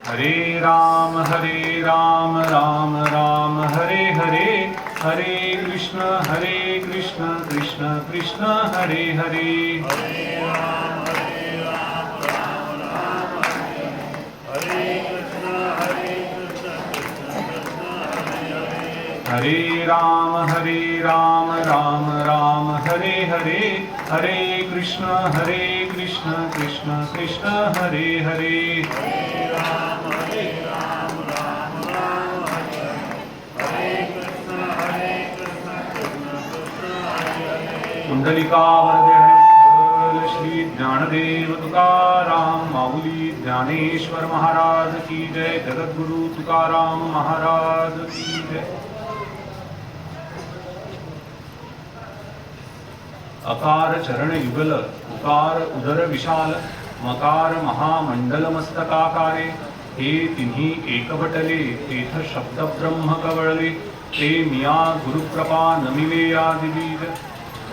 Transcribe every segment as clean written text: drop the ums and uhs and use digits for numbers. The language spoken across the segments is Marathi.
हरे राम राम राम हरे हरे, हरे कृष्ण कृष्ण कृष्ण हरे हरे। हरे राम राम राम हरे हरे कृष्ण कृष्ण कृष्ण हरे हरे। हरे राम राम हरे हरे, हरे कृष्ण कृष्ण कृष्ण हरे हरे। हरे राम राम राम हरे हरे कृष्ण कृष्ण कृष्ण हरे हरे। कुंडलिकावरदे हरिविठ्ठल श्री ज्ञानदेव तुकाराम माऊली ज्ञानेश्वर महाराज की जय। जगद्गुरु तुकाराम महाराज की जय। अकार चरण युगल, उकार उदर विशाल, मकार महामंडल मस्तकाकारे, हे तिन्ही एकवटले तेथ शब्द ब्रह्म कवळले, ते मिया गुरुकृपा नमिले आदिबीज।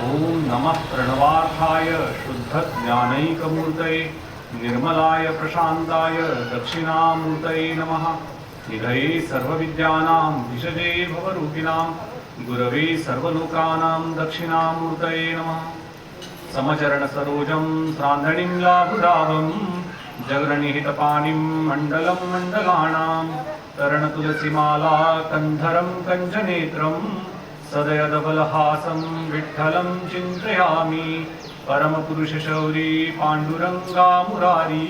ओम नमः प्रणवार्थाय शुद्ध ज्ञानैकमूर्तये, निर्मलाय प्रशांताय दक्षिणामूर्तये नमः। निधये सर्वविद्यानां विषजे भवरूपिणां, गुरवे सर्वलोकानां दक्षिणामूर्तये नमः। समचरण सरोजं सान्धणीं लाभुदाभं, जगरणिहितपाणिं मण्डलं मण्डलानां, तरणतुलसीमाला कन्धरं कञ्जनेत्रं, सदयदबलहासं विठ्ठलं चिन्तयामि। परमपुरुषशौरी पाण्डुरङ्गा मुरारी,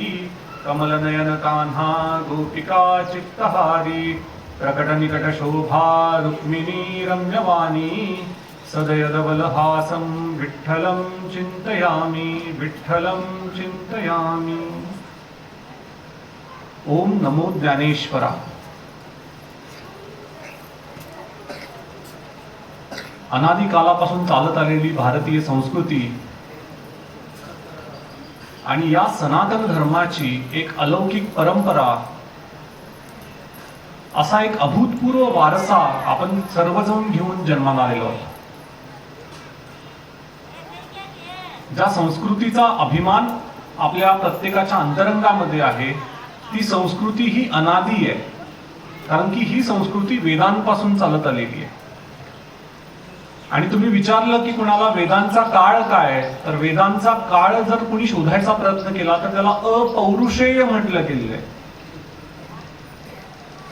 कमलनयन कान्हा गोपिका चित्तहारी, प्रकटनिकटशोभा रुक्मिणी रम्यवाणी, सदयदबलहासं विठ्ठलं चिन्तयामि, विठ्ठलं चिन्तयामि। ओम नमो ज्ञानेश्वरा। अनादी कालापासून चालत आलेली भारतीय संस्कृती आणि या सनातन धर्माची एक अलौकिक परंपरा, असा एक अभूतपूर्व वारसा आपण सर्वजण घेऊन जन्माला आलेलो आहोत। ज्या संस्कृतीचा अभिमान आपल्या प्रत्येकाच्या अंतरंगामध्ये आहे, ती संस्कृती ही अनादी आहे, कारण की ही संस्कृती वेदांपासून चालत आलेली आहे। आणि तुम्ही विचारलं की कुणाला वेदांचा काळ काय, तर वेदांचा काळ जर कुणी शोधायचा प्रयत्न केला तर त्याला अपौरुषेय म्हटलं गेलेलं आहे।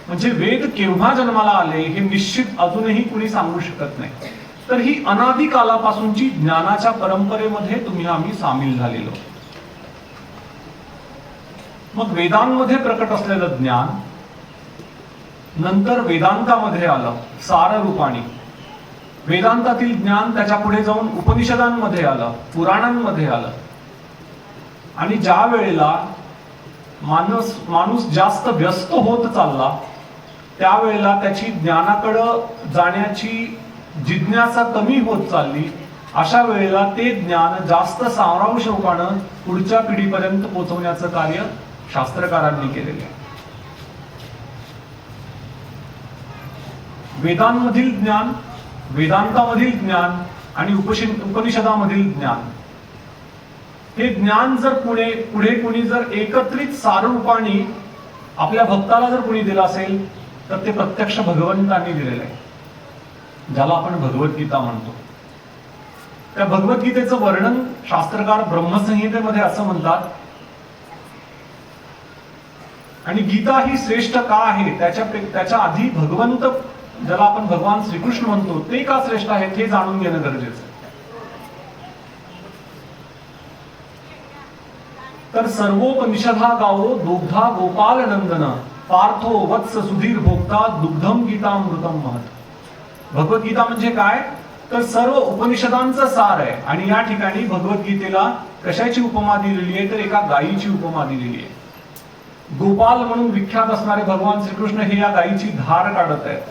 म्हणजे वेद केव्हा जन्माला आले हे निश्चित अजूनही कुणी सांगू शकत नाही। तर ही अनादी कालापासूनची ज्ञानाच्या परंपरेमध्ये तुम्ही आम्ही सामील झालेलो। मग वेदांमध्ये प्रकट असलेलं ज्ञान नंतर वेदांतामध्ये आलं सार रूपाने। वेदांतातील ज्ञान त्याच्या पुढे जाऊन उपनिषदांमध्ये आलं, पुराणांमध्ये आलं। आणि ज्या वेळेला माणूस जास्त व्यस्त होत चालला, त्यावेळेला त्याची ज्ञानाकडे जाण्याची जिज्ञासा कमी होत चालली। अशा वेळेला ते ज्ञान जास्त सारांश रूपानं पुढच्या पिढीपर्यंत पोहोचवण्याचं कार्य शास्त्रकारांनी केलेले आहे। वेदांमधील ज्ञान, वेदांतामधील ज्ञान आणि उपनिषदामधील ज्ञान, हे ज्ञान जर पुढे कुणी जर एकत्रित साररूपाने आपल्या भक्ताला जर कुणी दिलं असेल तर ते प्रत्यक्ष भगवंतांनी दिलेलं आहे, ज्याला आपण भगवद्गीता म्हणतो। त्या भगवद्गीतेचं वर्णन शास्त्रकार ब्रह्मसंहितेमध्ये असं म्हणतात, आणि गीता ही श्रेष्ठ का आहे त्याच्या आधी भगवंत, ज्याला आपण भगवान श्रीकृष्ण म्हणतो, ते का श्रेष्ठ आहेत हे जाणून घेणं गरजेचं आहे। तर सर्वोपनिषदा गावो दुग्धा गोपाल नंदन, पार्थो वत्स सुधीर भोक्ता दुग्धम गीतामृतम महत्। भगवद्गीता म्हणजे काय, तर सर्व उपनिषदांचं सार आहे। आणि या ठिकाणी भगवद्गीतेला कशाची उपमा दिलेली आहे, तर एका गायीची उपमा दिलेली आहे। गोपाल म्हणून विख्यात असणारे भगवान श्रीकृष्ण हे या गायीची धार काढत आहेत,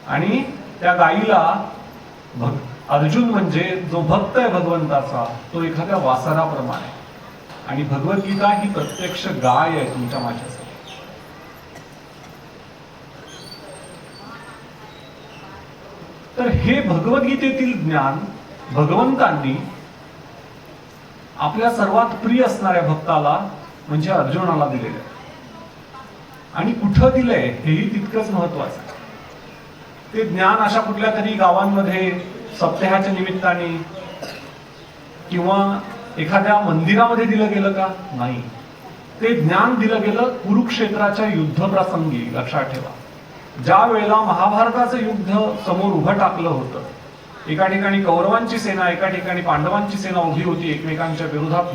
आणि त्या गायीला अर्जुन म्हणजे जो भक्त आहे भगवंताचा, तो एखाद्या वासराप्रमाणे। आणि भगवद्गीता ही प्रत्यक्ष गाय आहे तुमच्या माझ्यासाठी। तर हे भगवद्गीतेतील ज्ञान भगवंतांनी आपल्या सर्वात प्रिय असणाऱ्या भक्ताला म्हणजे अर्जुनाला दिलेले आहे। आणि कुठं दिलंय हेही तितकंच महत्वाचं आहे. ते ज्ञान अशा कुठल्या तरी गावांमध्ये सप्ताहाच्या निमित्ताने किंवा एखाद्या मंदिरामध्ये दिलं गेलं का? नाही. ते ज्ञान दिलं गेलं कुरुक्षेत्राच्या युद्ध प्रसंगी. लक्षात ठेवा, ज्या वेळेला महाभारताचं युद्ध समोर उभं टाकलं होतं, एका ठिकाणी कौरवांची सेना, एका ठिकाणी पांडवांची सेना उभी होती एकमेकांच्या विरोधात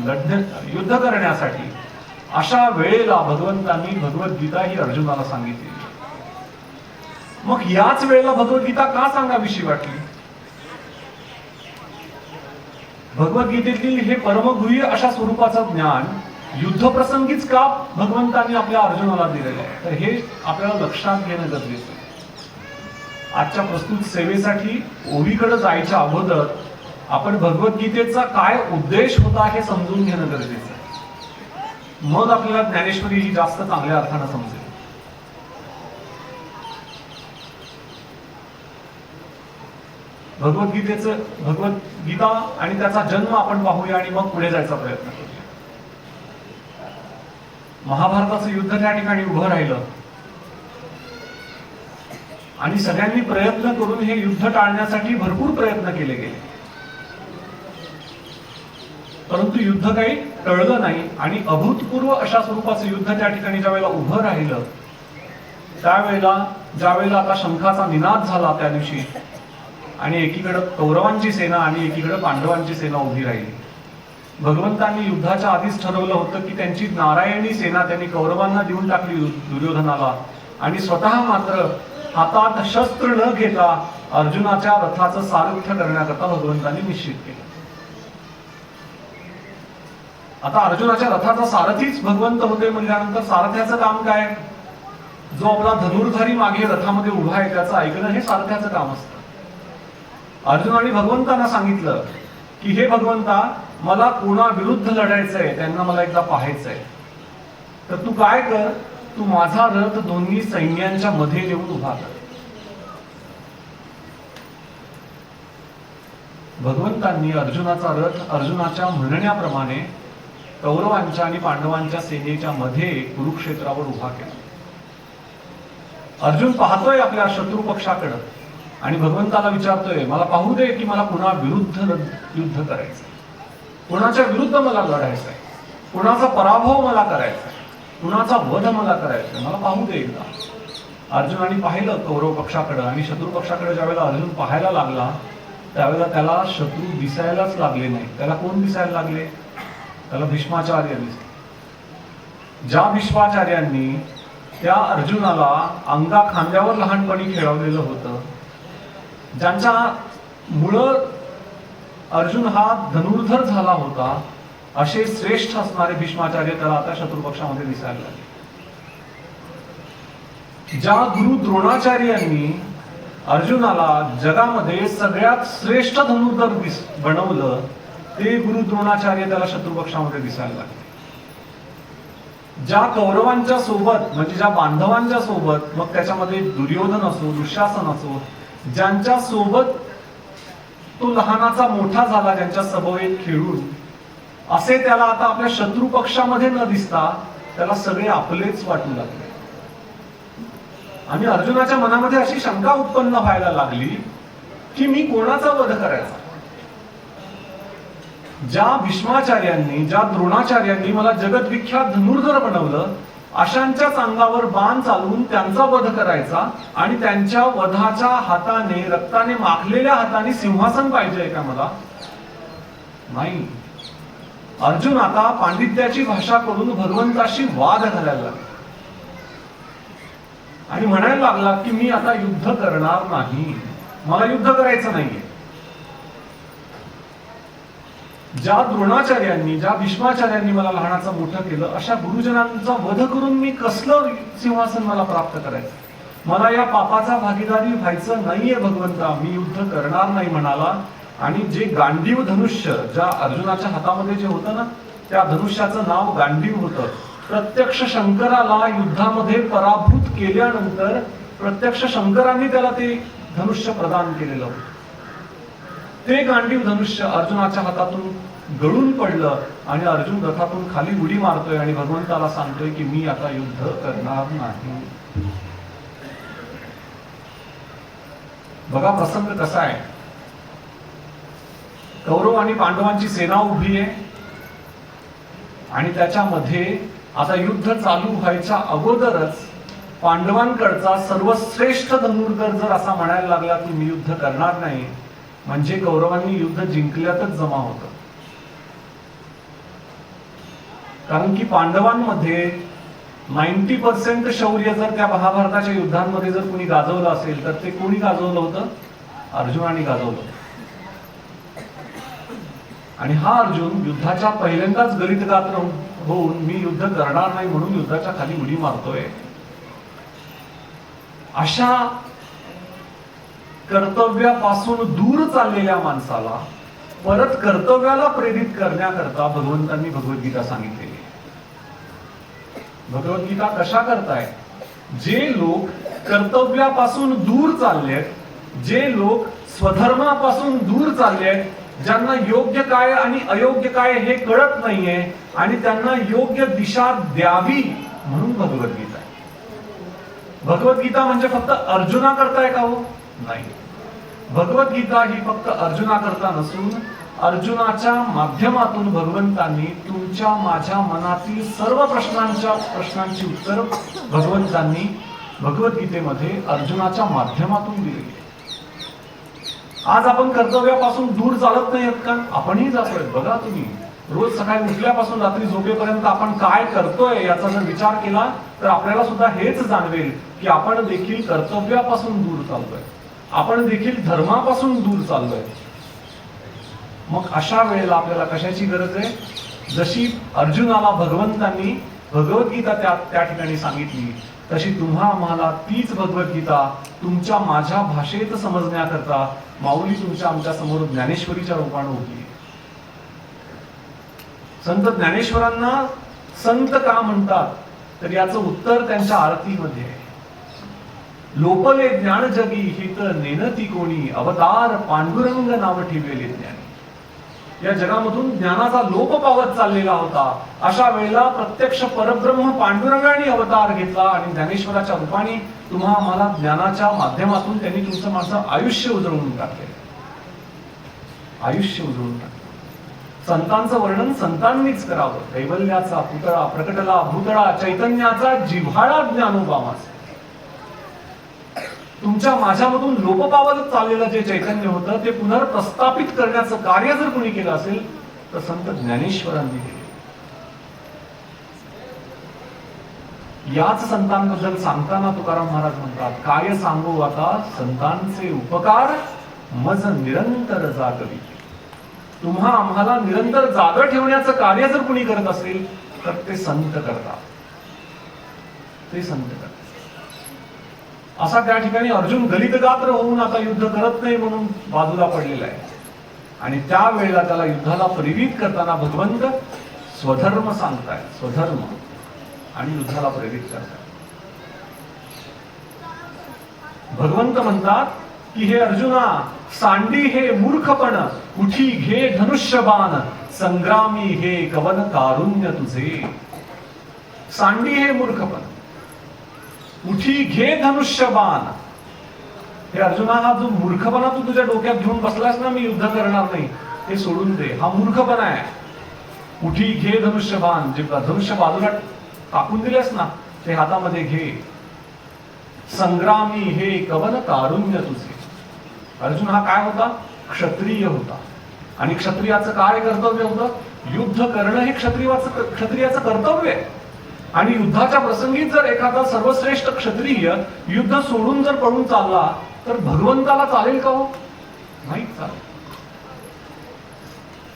युद्ध करण्यासाठी, अशा वेळेला भगवंतांनी भगवद्गीता ही अर्जुनाला सांगितली. मग याच वेळेला भगवद्गीता का सांगावीशी वाटली? भगवद्गीतेतील हे परमगुह्य अशा स्वरूपाचं ज्ञान युद्धप्रसंगीच का भगवंतांनी आपल्या अर्जुनाला दिलेलं आहे? तर हे आपल्याला लक्षात घेणं गरजेचं आहे. आजच्या प्रस्तुत सेवेसाठी ओवीकडे जायच्या अगोदर आपण भगवद्गीतेचा काय उद्देश होता हे समजून घेणं गरजेचं आहे. मग आपल्याला ज्ञानेश्वरी ही जास्त चांगल्या अर्थानं समजेल. भगवद्गीता आणि त्याचा जन्म आपण पाहूया आणि मग पुढे जायचा प्रयत्न करूया. महाभारताचं युद्ध त्या ठिकाणी उभं राहिलं आणि सगळ्यांनी प्रयत्न करून हे युद्ध टाळण्यासाठी भरपूर प्रयत्न केले गेले, परंतु युद्ध काही टळलं नाही. आणि अभूतपूर्व अशा स्वरूपाचं युद्ध त्या ठिकाणी ज्या वेळेला उभं राहिलं, त्यावेळेला ज्या वेळेला आता शंखाचा निनाद झाला त्या दिवशी, आणि एकीकडे कौरवांची सेना आणि एकीकडे पांडवांची सेना उभी राहिली. भगवंतांनी युद्धाच्या आधीच ठरवलं होतं की त्यांची नारायणी सेना त्यांनी कौरवांना देऊन टाकली दुर्योधनाला, आणि स्वतः मात्र हातात शस्त्र न घेता अर्जुनाच्या रथाचं सारथ्य करण्याकरता भगवंतांनी निश्चित केलं. आता अर्जुनाच्या रथाचा सारथीच भगवंत होते म्हणल्यानंतर सारथ्याचं काम काय? जो आपला धनुर्धारी मागे रथामध्ये उभा आहे त्याचं ऐकणं हे सारथ्याचं काम असतं. अर्जुनाने भगवंतांना सांगितलं की हे भगवंता, मला कोणा विरुद्ध लढायचंय, त्यांना मला एकदा पाहायचंय. तर तू काय कर, तू माझा रथ दोन्ही सैन्यांच्या मध्ये येऊन उभा कर. भगवंतांनी अर्जुनाचा रथ अर्जुनाच्या म्हणण्याप्रमाणे कौरवांच्या आणि पांडवांच्या सेनेच्या मध्ये कुरुक्षेत्रावर उभा केला. अर्जुन पाहतोय आपल्या शत्रू पक्षाकडे आणि भगवंताला विचारतोय, मला पाहू दे की मला कुणा विरुद्ध युद्ध करायचंय, कुणाच्या विरुद्ध मला लढायचंय, कुणाचा पराभव मला करायचा, कुणाचा वध मला करायचा, मला पाहू दे एकदा. अर्जुनाने पाहिलं कौरव पक्षाकडे, आणि शत्रू पक्षाकडे ज्यावेळेला अर्जुन पाहायला लागला त्यावेळेला त्याला शत्रू दिसायलाच लागले नाही. त्याला कोण दिसायला लागले? त्याला भीष्माचार्य दिसले. ज्या भीष्माचार्यांनी त्या अर्जुनाला अंगा खांद्यावर लहानपणी खेळवलेलं होतं, ज्यांच्या मुळं अर्जुन हा धनुर्धर झाला होता, असे श्रेष्ठ असणारे भीष्माचार्य त्याला आता शत्रुपक्षामध्ये दिसायला लागले. ज्या गुरु द्रोणाचार्यांनी अर्जुनाला जगामध्ये सगळ्यात श्रेष्ठ धनुर्धर बनवलं, ते गुरु द्रोणाचार्य त्याला शत्रुपक्षामध्ये दिसायला लागले. ज्या कौरवांच्या सोबत म्हणजे ज्या बांधवांच्या सोबत, मग त्याच्यामध्ये दुर्योधन असो, दुःशासन असो, ज्यांच्या सोबत तो लहानाचा मोठा झाला, ज्यांच्या सभोवेत खेळून, असे त्याला आता आपल्या शत्रू पक्षामध्ये न दिसता त्याला सगळे आपलेच वाटू लागले. आणि अर्जुनाच्या मनामध्ये अशी शंका उत्पन्न व्हायला लागली की मी कोणाचा वध करायचा? ज्या भीष्माचार्यांनी, ज्या द्रोणाचार्यांनी मला जगदविख्यात धनुर्धर बनवलं, अशांच्याच अंगावर बाण चालवून त्यांचा वध करायचा, आणि त्यांच्या वधाच्या हाताने, रक्ताने माखलेल्या हाताने सिंहासन पाहिजे का मला? नाही. अर्जुन आता पांडित्याची भाषा करून भगवंताशी वाद घालायला लागला आणि म्हणायला लागला की मी आता युद्ध करणार नाही, मला युद्ध करायचं नाहीये. ज्या द्रोणाचार्यांनी, ज्या भीष्माचार्यांनी मला लहानाचं मोठं केलं, अशा गुरुजनांचा वध करून मी कसलं सिंहासन मला प्राप्त करायचं? मला या पापाचा भागीदारी व्हायचं नाहीये भगवंता, मी युद्ध करणार नाही म्हणाला. आणि जे गांडीव धनुष्य ज्या अर्जुनाच्या हातामध्ये जे होतं ना, त्या धनुष्याचं नाव गांडीव होतं. प्रत्यक्ष शंकराला युद्धामध्ये पराभूत केल्यानंतर प्रत्यक्ष शंकरांनी त्याला ते धनुष्य प्रदान केलेलं होतं. ते गांडीव धनुष्य अर्जुनाच्या हातातून गळून पडलं आणि अर्जुन रथातून खाली उडी मारतोय आणि भगवंताला सांगतोय की मी आता युद्ध करणार नाही. बघा प्रसंग कसा आहे. कौरव आणि पांडवांची सेना उभी आहे आणि त्याच्यामध्ये आता युद्ध चालू व्हायच्या अगोदरच पांडवांकडचा सर्वश्रेष्ठ धनुर्धर जर असा म्हणायला लागला की मी युद्ध करणार नाही, म्हणजे कौरवांनी युद्ध जिंकल्यातच जमा होतं. कारण की पांडवांमध्ये 90% शौर्य जर त्या महाभारताच्या युद्धांमध्ये जर कोणी गाजवलं असेल तर ते कोणी गाजवलं होतं? अर्जुनाने गाजवलं. आणि हा अर्जुन युद्धाच्या पहिल्यांदाच गलितगात्र होऊन मी युद्ध करणार नाही म्हणून युद्धाच्या खाली उडी मारतोय. अशा कर्तव्यापासून दूर चाललेल्या माणसाला परत कर्तव्याला प्रेरित करण्याकरता भगवंतांनी भगवद्गीता सांगितलेली. भगवद्गीता कशा करताय? जे लोक कर्तव्यापासून दूर चाललेत, जे लोक स्वधर्मापासून दूर चाललेत, ज्यांना योग्य काय आणि अयोग्य काय हे कळत नाहीये आणि त्यांना योग्य दिशा द्यावी म्हणून भगवद्गीता आहे. भगवद्गीता म्हणजे फक्त अर्जुना करताय का हो? नाही. भगवद्गीता ही फक्त अर्जुना करता नसून अर्जुनाच्या माध्यमातून भगवंतांनी तुमच्या माझ्या मनातील सर्व प्रश्नांची उत्तर भगवंतांनी भगवद्गीतेमध्ये अर्जुनाच्या माध्यमातून दिलेली. आज आपण कर्तव्यापासून दूर चालत नाही का? आपणही जातोय. बघा तुम्ही रोज सकाळी उठल्यापासून रात्री झोपेपर्यंत आपण काय करतोय याचा जर विचार केला तर आपल्याला सुद्धा हेच जाणवेल की आपण देखील कर्तव्यापासून दूर चाललोय, आपण देखील धर्मापासून दूर चाललोय. मग अशा वेळेला आपल्याला कशाची गरज आहे? जशी अर्जुनाला भगवंतांनी भगवद्गीता त्या ठिकाणी सांगितली तशी तुम्हा आम्हाला तीच भगवद्गीता तुमच्या माझ्या भाषेत समजण्याकरता माऊली तुमच्या आमच्या समोर ज्ञानेश्वरीच्या रूपाने उभी. संत ज्ञानेश्वरांना संत का म्हणतात तर याचं उत्तर त्यांच्या आरतीमध्ये आहे. लोपले ज्ञान जगी हित नेनती कोणी, अवतार पांडुरंग नाव ठेवले ज्ञानी. या जगामधून ज्ञानाचा लोप पावत चाललेला होता. अशा वेळेला प्रत्यक्ष परब्रह्म पांडुरंगाने अवतार घेतला आणि ज्ञानेश्वराच्या रूपाने तुम्हा आम्हाला ज्ञानाच्या माध्यमातून त्यांनी तुमचं माझं आयुष्य उजळून टाकले. आयुष्य उजळून टाकले. संतांचं वर्णन संतांनीच करावं. कैवल्याचा पुतळा प्रकटला भूतळा, चैतन्याचा जिव्हाळा ज्ञानोबामाचा. तुमच्या माझ्यामधून लोप पावत चाललेलं जे चैतन्य होतं ते पुनर्प्रस्थापित करण्याचं कार्य जर कोणी केलं असेल तर संत ज्ञानेश्वरांनी केले. याच संतांबद्दल सांगताना तुकाराम महाराज म्हणतात, काय सांगू आता संतांचे उपकार मज निरंतर जागवी. तुम्हा आम्हाला निरंतर जाग ठेवण्याचं कार्य जर कोणी करत असेल तर ते संत करतात. ते संत करतात. असा त्या ठिकाणी अर्जुन गलितगात्र होऊन आता युद्ध करत नाही म्हणून बाजूला पडलेला आहे. आणि त्या वेळेला त्याला युद्धाला प्रेरित करताना भगवंत स्वधर्म सांगताय. स्वधर्म आणि युद्धाला प्रेरित करताय. भगवंत म्हणतात की हे अर्जुना, सांडी हे मूर्खपण, उठी घे धनुष्यबाण, संग्रामी हे कवन कारुण्य तुझे. सांडी हे मूर्खपण, उठी घे धनुष्यबाण. हे अर्जुना, हा जो मूर्खपणा तू तुझ्या डोक्यात घेऊन बसलास ना, मी युद्ध करणार नाही, ते सोडून दे. हा मूर्खपणा आहे. उठी घे धनुष्यबाण, जे धनुष्य बाजूला टाकून दिलेस ना ते हातामध्ये घे. संग्रामी हे कवन कारुण्य तुझे. अर्जुन हा काय होता? क्षत्रिय होता. आणि क्षत्रियाचं काय कर्तव्य होतं? युद्ध करणं हे क्षत्रियाचं कर्तव्य आहे. आणि युद्धाच्या प्रसंगी जर एखादा सर्वश्रेष्ठ क्षत्रिय युद्ध सोडून जर पळून चालला तर भगवंताला चालेल का हो? नाही चालेल.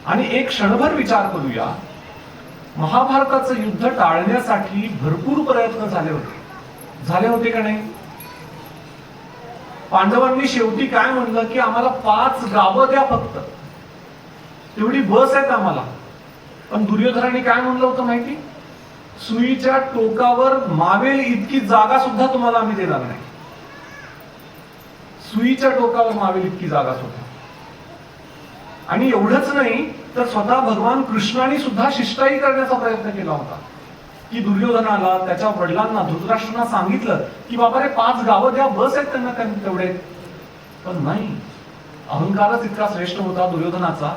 आणि एक क्षणभर विचार करूया, महाभारताचं युद्ध टाळण्यासाठी भरपूर प्रयत्न झाले होते का नाही? पांडवांनी शेवटी काय म्हणलं की आम्हाला 5 गावं द्या फक्त, तेवढी बस आहेत आम्हाला. पण दुर्योधनाने काय म्हणलं होतं माहिती? सुईच्या टोकावर मावेल इतकी जागा सुद्धा तुम्हाला आम्ही देणार नाही. सुईच्या टोकावर मावेल इतकी जागा सुद्धा. आणि एवढंच नाही तर स्वतः भगवान कृष्णाने सुद्धा शिष्टाई करण्याचा प्रयत्न केला होता, की दुर्योधनाला त्याच्या वडिलांना धृतराष्ट्रांना सांगितलं की बाबा रे 5 गावं द्या, बस आहेत त्यांना तेवढे. पण नाही, अहंकारच इतका श्रेष्ठ होता दुर्योधनाचा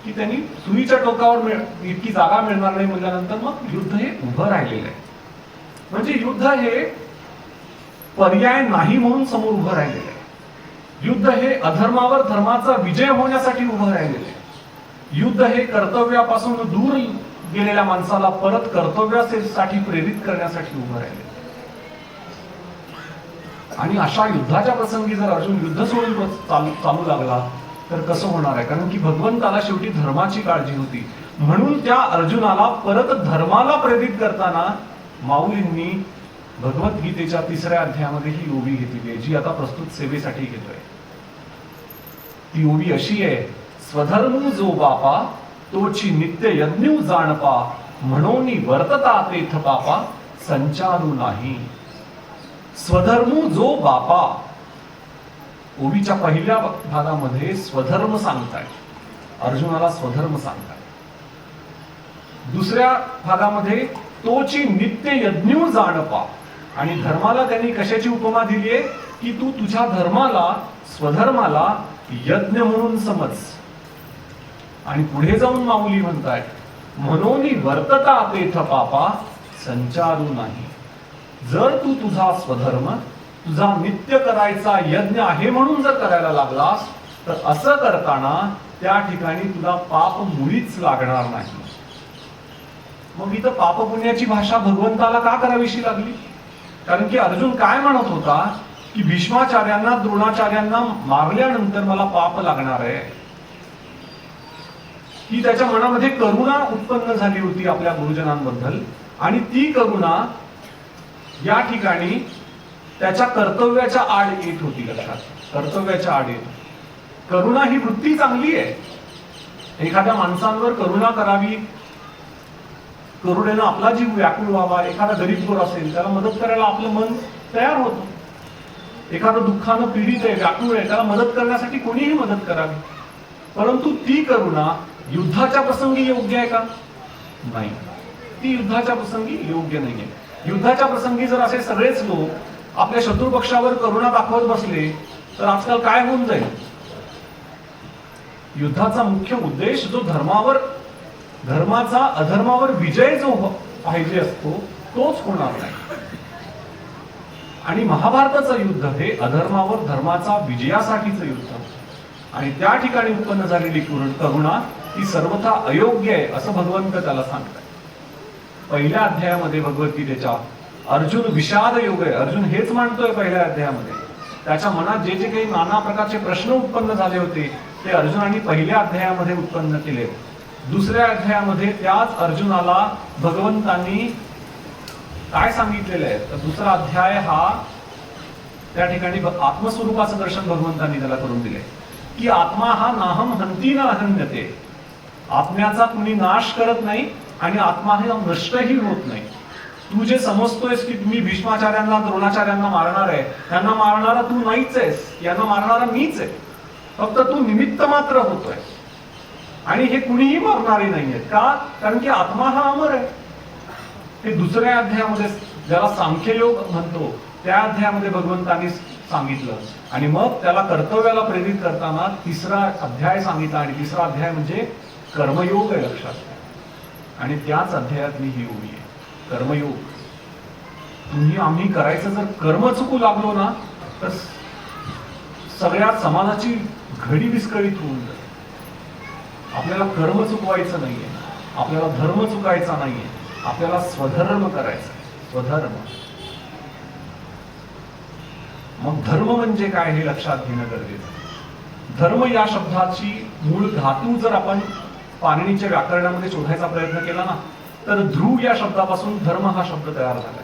की त्यांनी सुईच्या टोकावर इतकी जागा मिळणार नाही म्हटल्यानंतर मग युद्ध हे उभं राहिलेलं आहे. म्हणजे युद्ध हे पर्याय नाही म्हणून समोर उभं राहिलेलं आहे. युद्ध हे अधर्मावर धर्माचा विजय होण्यासाठी उभं राहिलेलं आहे. युद्ध हे कर्तव्यापासून दूर गेलेल्या माणसाला परत कर्तव्यासाठी प्रेरित करण्यासाठी उभं राहिले. आणि अशा युद्धाच्या प्रसंगी जर अर्जुन युद्ध सोडून चालू लागला तर कसं होणार आहे? कारण की भगवंताला शेवटी धर्माची काळजी होती. म्हणून त्या अर्जुनाला परत धर्माला प्रेरित करताना माऊलींनी भगवद्गीतेच्या 3ऱ्या अध्यायामध्ये ही ओवी घेतली आहे, जी आता प्रस्तुत सेवेसाठी घेतोय. ती ओवी अशी आहे, स्वधर्मू जो बापा तोची नित्य यज्ञ जाणपा, म्हणोनी वर्तता तेथ पापा संचारू नाही. स्वधर्मू जो बापा, ओवीच्या पहिल्या भागामध्ये स्वधर्म सांगताय, अर्जुनाला स्वधर्म सांगताय. दुसऱ्या भागामध्ये तोची नित्य यज्ञ जाणपा, आणि धर्माला त्यांनी कशाची उपमा दिली आहे की तू तुझ्या धर्माला, स्वधर्माला यज्ञ म्हणून समज. आणि पुढे जाऊन माऊली म्हणतायत, मनोनी वर्तता तेथ पापा संचारू नाही. जर तू तुझा स्वधर्म, तुझा नित्य करायचा यज्ञ आहे म्हणून जर करायला लागलास तर असं करताना त्या ठिकाणी तुला पाप मुळीच लागणार नाही. मग इथं पाप पुण्याची भाषा भगवंताला का करावीशी लागली? कारण की अर्जुन काय म्हणत होता की भीष्माचार्यांना, द्रोणाचार्यांना मारल्यानंतर मला पाप लागणार आहे. ही त्याच्या मनामध्ये करुणा उत्पन्न झाली होती आपल्या गुरुजनांबद्दल, आणि ती करुणा या ठिकाणी त्याच्या कर्तव्याच्या आड येत होती. लक्षात, कर्तव्याच्या आड येत. करुणा ही वृत्ती चांगली आहे. एखाद्या माणसांवर करुणा करावी, करुणेनं आपला जीव व्याकुळ व्हावा. एखादा गरीब गोर असेल त्याला मदत करायला आपलं मन तयार होतं. एखादं दुःखानं पीडित आहे, व्याकुळ आहे, त्याला मदत करण्यासाठी कोणीही मदत करावी. परंतु ती करुणा युद्धाच्या प्रसंगी योग्य आहे का? नाही, ती युद्धाच्या प्रसंगी योग्य नाहीये. युद्धाच्या प्रसंगी जर असे सगळेच लोक आपल्या शत्रू पक्षावर करुणा दाखवत बसले तर आजकाल काय होऊन जाईल? युद्धाचा मुख्य उद्देश जो धर्माचा अधर्मावर विजय जो पाहिजे असतो तोच होणार नाही. आणि महाभारताचं युद्ध हे अधर्मावर धर्माचा विजयासाठीचं युद्ध, आणि त्या ठिकाणी उत्पन्न झालेली करुणा ही सर्वथा अयोग्य आहे असं भगवंत त्याला सांगतात. पहिल्या अध्यायामध्ये भगवद्गीतेच्या अर्जुन विषाद योग आहे, अर्जुन हेच मांडतोय पहिल्या अध्यायामध्ये. त्याच्या मनात जे जे काही नाना प्रकारचे प्रश्न उत्पन्न झाले होते ते अर्जुनाने पहिल्या अध्यायामध्ये उत्पन्न केले. दुसऱ्या अध्यायामध्ये त्याच अर्जुनाला भगवंतांनी काय सांगितलेलं आहे? तर दुसरा अध्याय हा त्या ठिकाणी आत्मस्वरूपाचं दर्शन भगवंतांनी त्याला करून दिले की आत्मा हा नाहम हंती न अहन्यते. आत्म्याचा कुणी नाश करत नाही आणि आत्मा हा नष्टही होत नाही. तू जे समजतोयस की तुम्ही भीष्माचार्यांना, द्रोणाचार्यांना मारणार आहे, त्यांना मारणारा तू नाहीच आहेस, यांना मारणारा मीच आहे. फक्त तू निमित्त मात्र होतोय आणि हे कुणीही मारणारे नाहीये. का? कारण की आत्मा हा अमर आहे. हे दुसऱ्या अध्यायामध्ये ज्याला सांख्ययोग म्हणतो त्या अध्यायामध्ये भगवंतांनी सांगितलं. आणि मग त्याला कर्तव्याला प्रेरित करताना 3रा अध्याय सांगितला, आणि 3रा अध्याय म्हणजे कर्मयोग आहे. लक्षात, आणि त्याच अध्यायातली ही ओवी आहे, कर्मयोग. आम्ही करायचं जर कर्म चुकू लागलो ना तर सगळ्या समाजाची घडी विस्कळीत होऊन जाते. आपल्याला कर्म चुकवायचं नाहीये, आपल्याला धर्म चुकायचा नाहीये, आपल्याला स्वधर्म करायचा. स्वधर्म. मग धर्म म्हणजे काय हे लक्षात घेणं गरजेचं. धर्म या शब्दाची मूळ धातू जर आपण पाणिनीच्या व्याकरणामध्ये शोधायचा प्रयत्न केला ना तर ध्रुव या शब्दापासून धर्म हा शब्द तयार झालाय.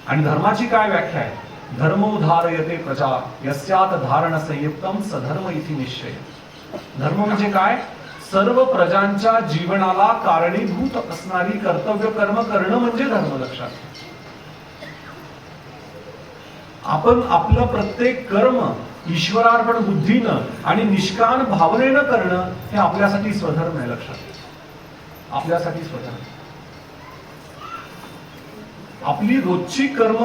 आणि धर्माची काय व्याख्या आहे? धर्मोधारयते प्रजा यस्यात धारण संयुक्तम सधर्म इति निश्चय. धर्म म्हणजे काय? सर्व प्रजांच्या जीवनाला कारणीभूत असणारी कर्तव्य कर्म करणं म्हणजे धर्म. लक्षात, आपण आपलं प्रत्येक कर्म ईश्वरार्पण बुद्धीनं आणि निष्काम भावनेनं करणं हे आपल्यासाठी स्वधर्म आहे. लक्षात, आपल्यासाठी स्वतः. आपली रोजची कर्म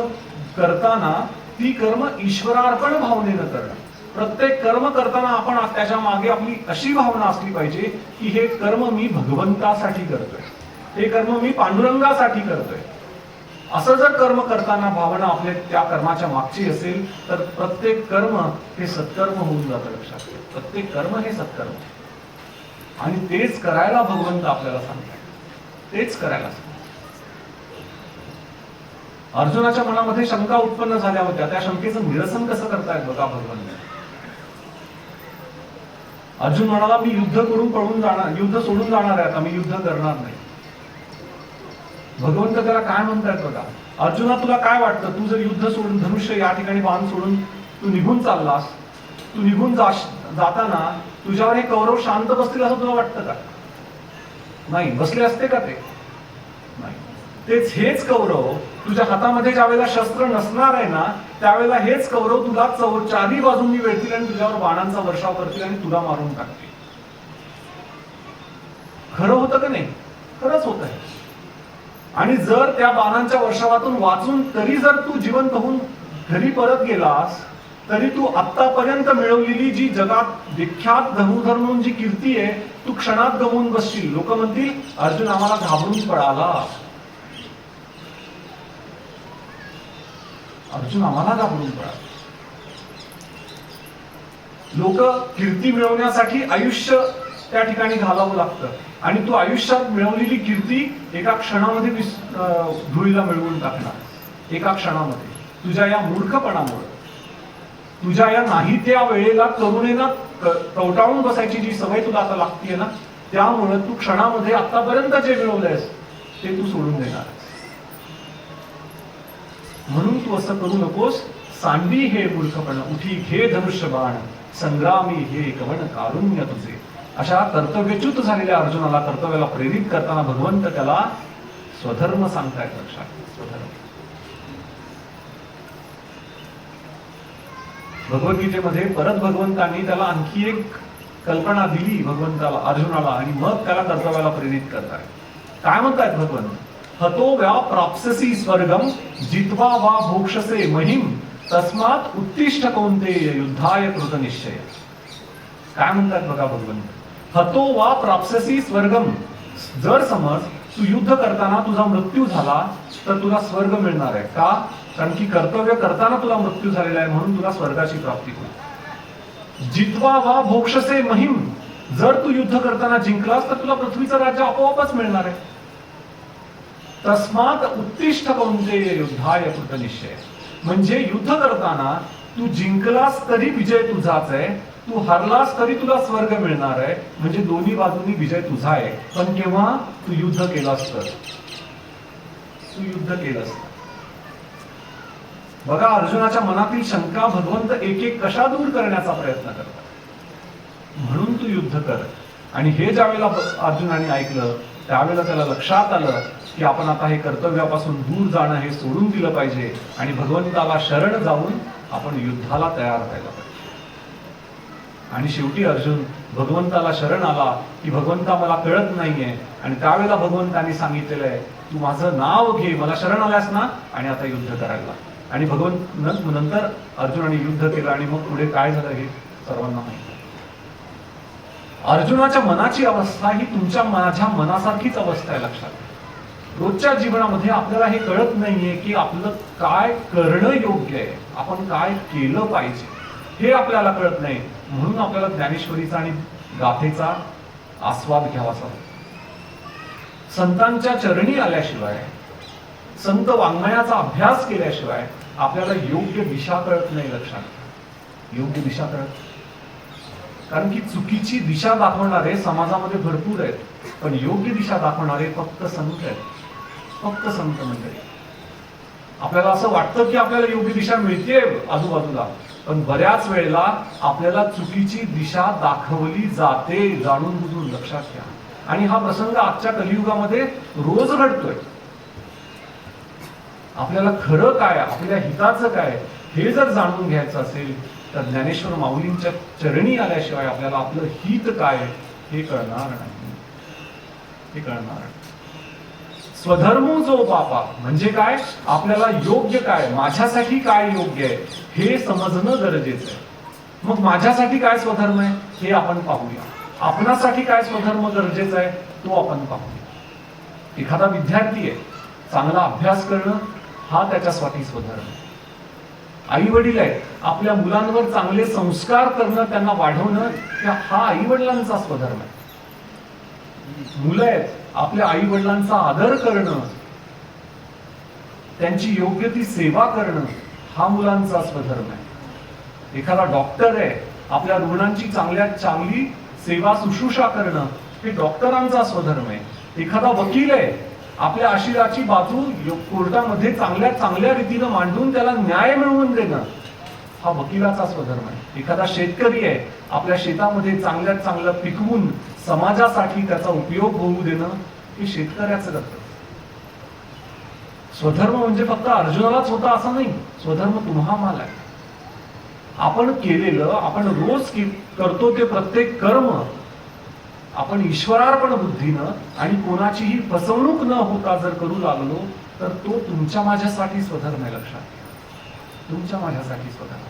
करताना ती कर्म ईश्वरार्पण भावनेनं करणं. प्रत्येक कर्म करताना आपण त्याच्या मागे आपली अशी भावना असली पाहिजे की हे कर्म मी भगवंतासाठी करतोय, हे कर्म मी पांडुरंगासाठी करतोय. असं जर कर्म करताना भावना आपल्या त्या कर्माच्या मागची असेल तर प्रत्येक कर्म हे सत्कर्म होऊन जातं. लक्षात ठेवा, प्रत्येक कर्म हे सत्कर्म. आणि तेच करायला भगवंत आपल्याला सांगतात, तेच करायला सांगतात. अर्जुनाच्या मनामध्ये शंका उत्पन्न झाल्या होत्या, त्या शंकेचं निरसन कसं करतायत बघा भगवंत. अर्जुन म्हणाला मी युद्ध करून पळून जाणार, युद्ध सोडून जाणार आहे, आता मी युद्ध करणार नाही. भगवंत त्याला काय म्हणतायत बघा, अर्जुना तुला काय वाटतं, तू जर युद्ध सोडून धनुष्य या ठिकाणी बाण सोडून तू निघून चाललास, तू निघून जाताना तुझ्यावर हे कौरव शांत बसतील असं तुला वाटतं का? नाही. बसले असते का ते? नाही. तेच हेच कौरव तुझ्या हातामध्ये ज्या वेळेला शस्त्र नसणार आहे ना, त्यावेळेला हेच कौरव तुला चारही बाजूंनी वेढतील आणि तुझ्यावर बाणांचा वर्षाव करतील आणि तुला मारून टाकतील. खरं होतं का नाही? खरंच होत आहे. आणि जर त्या बाणांच्या वर्षावातून वाचून तरी जर तू जिवंत होऊन घरी परत गेलास तरी तू आतापर्यंत मिळवलेली जी जगात विख्यात धनुधर म्हणून जी कीर्ती आहे तू क्षणात गमवून बसशील. लोक म्हणतील अर्जुन आम्हाला घाबरून पळाला, अर्जुन आम्हाला घाबरून पळाला. लोक कीर्ती मिळवण्यासाठी आयुष्य त्या ठिकाणी घालावं लागतं आणि तू आयुष्यात मिळवलेली कीर्ती एका क्षणामध्ये धुळीला मिळवून टाकणार. एका क्षणामध्ये तुझ्या या मूर्खपणामुळे, तुझ्या या नाही त्या वेळेला करुणेनं कवटाळून बसायची जी सवय तुला आता लागतीये ना, त्यामुळे तू क्षणामध्ये आतापर्यंत जे मिळवलंयस ते तू सोडून देणार. म्हणून तू असं करू नकोस. सांडी हे मूर्खपण, उठी घे धनुष्य बाण, संग्रामी हे कवण कारुण्य तुझे. अशा कर्तव्यच्युत झालेल्या अर्जुनाला कर्तव्याला प्रेरित करताना भगवंत त्याला स्वधर्म सांगतायत. लक्षात, स्वधर्म. भगवद्गीतेमध्ये परत भगवंतांनी त्याला आणखी एक कल्पना दिली भगवंताला, अर्जुनाला, आणि मग त्याला कर्तव्याला प्रेरित करताय. काय म्हणतायत भगवंत? हतो व्या प्राप्स्यसि स्वर्गम जित्वा वा भोक्षसे महिम तस्मात् उत्तिष्ठ कौन्तेय युद्धाय कृतनिश्चय. काय म्हणतात बघा भगवंत, हतो वा प्राप्स्यसि स्वर्गम. जर समज तू युद्ध करताना तुझा मृत्यू झाला तर तुला स्वर्ग मिळणार आहे. का? कारण की कर्तव्य करताना तुला मृत्यू झालेला आहे म्हणून तुला स्वर्गाची प्राप्ती होईल. जित्वा वा भोक्षसे महिम. जर तू युद्ध करताना जिंकलास तर तुला पृथ्वीचं राज्य आपोआपच मिळणार आहे. तस्मात उत्तिष्ठ कौन्तेय युद्धाय कृतनिश्चय. म्हणजे युद्ध करताना तू जिंकलास तरी विजय तुझाच आहे, तू हरलास तरी तुला स्वर्ग मिळणार आहे. म्हणजे दोन्ही बाजूनी विजय तुझा आहे. पण केव्हा? तू युद्ध केलास तर. तू युद्ध केलंस. बघा अर्जुनाच्या मनातील शंका भगवंत एक एक कशा दूर करण्याचा प्रयत्न करतात. म्हणून तू युद्ध कर. आणि हे ज्या वेळेला अर्जुनाने ऐकलं त्यावेळेला त्याला लक्षात आलं की आपण आता हे कर्तव्यापासून दूर जाणं हे सोडून दिलं पाहिजे आणि भगवंताला शरण जाऊन आपण युद्धाला तयार व्हायला पाहिजे. आणि शेवटी अर्जुन भगवंताला शरण आला की भगवंता मला कळत नाहीये. आणि त्यावेळेला भगवंतांनी सांगितलेलं आहे तू माझं नाव घे, मला शरण आलास ना, आणि आता युद्ध करायला. आणि भगवंत नंतर अर्जुनाने युद्ध केलं आणि मग पुढे काय झालं हे सर्वांना माहिती. अर्जुनाच्या मनाची अवस्था ही तुमच्या माझ्या मनासारखीच अवस्था आहे. लक्षात. रोजच्या जीवनामध्ये आपल्याला हे कळत नाहीये की आपलं काय करणं योग्य आहे, आपण काय केलं पाहिजे हे आपल्याला कळत नाही. म्हणून आपल्याला ज्ञानेश्वरीचा आणि गाथेचा आस्वाद घ्यावासा. संतांच्या चरणी आल्याशिवाय, संत वाङ्मयाचा अभ्यास केल्याशिवाय आपल्याला योग्य दिशा कळत नाही. लक्षात. योग्य दिशा कळत. कारण की चुकीची दिशा दाखवणारे समाजामध्ये भरपूर आहेत, पण योग्य दिशा दाखवणारे फक्त संत आहेत. फक्त संत मंडळी. आपल्याला असं वाटतं की आपल्याला योग्य दिशा मिळते आजूबाजूला, पण बऱ्याच वेळेला आपल्याला चुकीची दिशा दाखवली जाते जाणून बुजून. लक्षात घ्या. आणि हा प्रसंग आजच्या कलियुगामध्ये रोज घडतोय. आपल्याला खरं काय, आपल्या हिताचं काय हे जर जाणून घ्यायचं असेल तर ज्ञानेश्वर माऊलींच्या चरणी आल्याशिवाय आपल्याला आपलं हित काय हे कळणार नाही. हे कळणार आहे. स्वधर्म जो पापा म्हणजे काय, आपल्याला योग्य काय, माझ्यासाठी काय योग्य आहे हे समजणं गरजेचं आहे. मग माझ्यासाठी काय स्वधर्म आहे हे आपण पाहूया. आपणासाठी काय स्वधर्म गरजेचा आहे तो आपण पाहूया. एखादा विद्यार्थी आहे, चांगला अभ्यास करणं हा त्याच्यासाठी स्वधर्म आहे. आई वडील आहेत, आपल्या मुलांवर चांगले संस्कार करणं, त्यांना वाढवणं हा आई वडिलांचा स्वधर्म आहे. मुलं आहेत, आपल्या आई वडिलांचा आदर करणं, त्यांची योग्य ती सेवा करणं हा मुलांचा स्वधर्म आहे. एखादा डॉक्टर आहे, आपल्या रुग्णांची चांगली सेवा शुश्रूषा करणं हे डॉक्टरांचा स्वधर्म आहे. एखादा वकील आहे, आपल्या आशिलाची बाजू कोर्टामध्ये चांगल्या रीतीनं मांडून त्याला न्याय मिळवून देणं हा वकिलाचा स्वधर्म आहे. एखादा शेतकरी आहे, आपल्या शेतामध्ये चांगलं पिकवून समाजासाठी त्याचा उपयोग होऊ देणं हे शेतकऱ्याचं कर्तव्य. स्वधर्म म्हणजे फक्त अर्जुनालाच होता असं नाही, स्वधर्म तुम्हा मला आहे. आपण केलेलं, आपण रोज करतो ते प्रत्येक कर्म आपण ईश्वरार्पण बुद्धीनं आणि कोणाचीही फसवणूक न होता जर करू लागलो तर तो तुमच्या माझ्यासाठी स्वधर्म आहे. लक्षात घ्या, तुमच्या माझ्यासाठी स्वधर्म.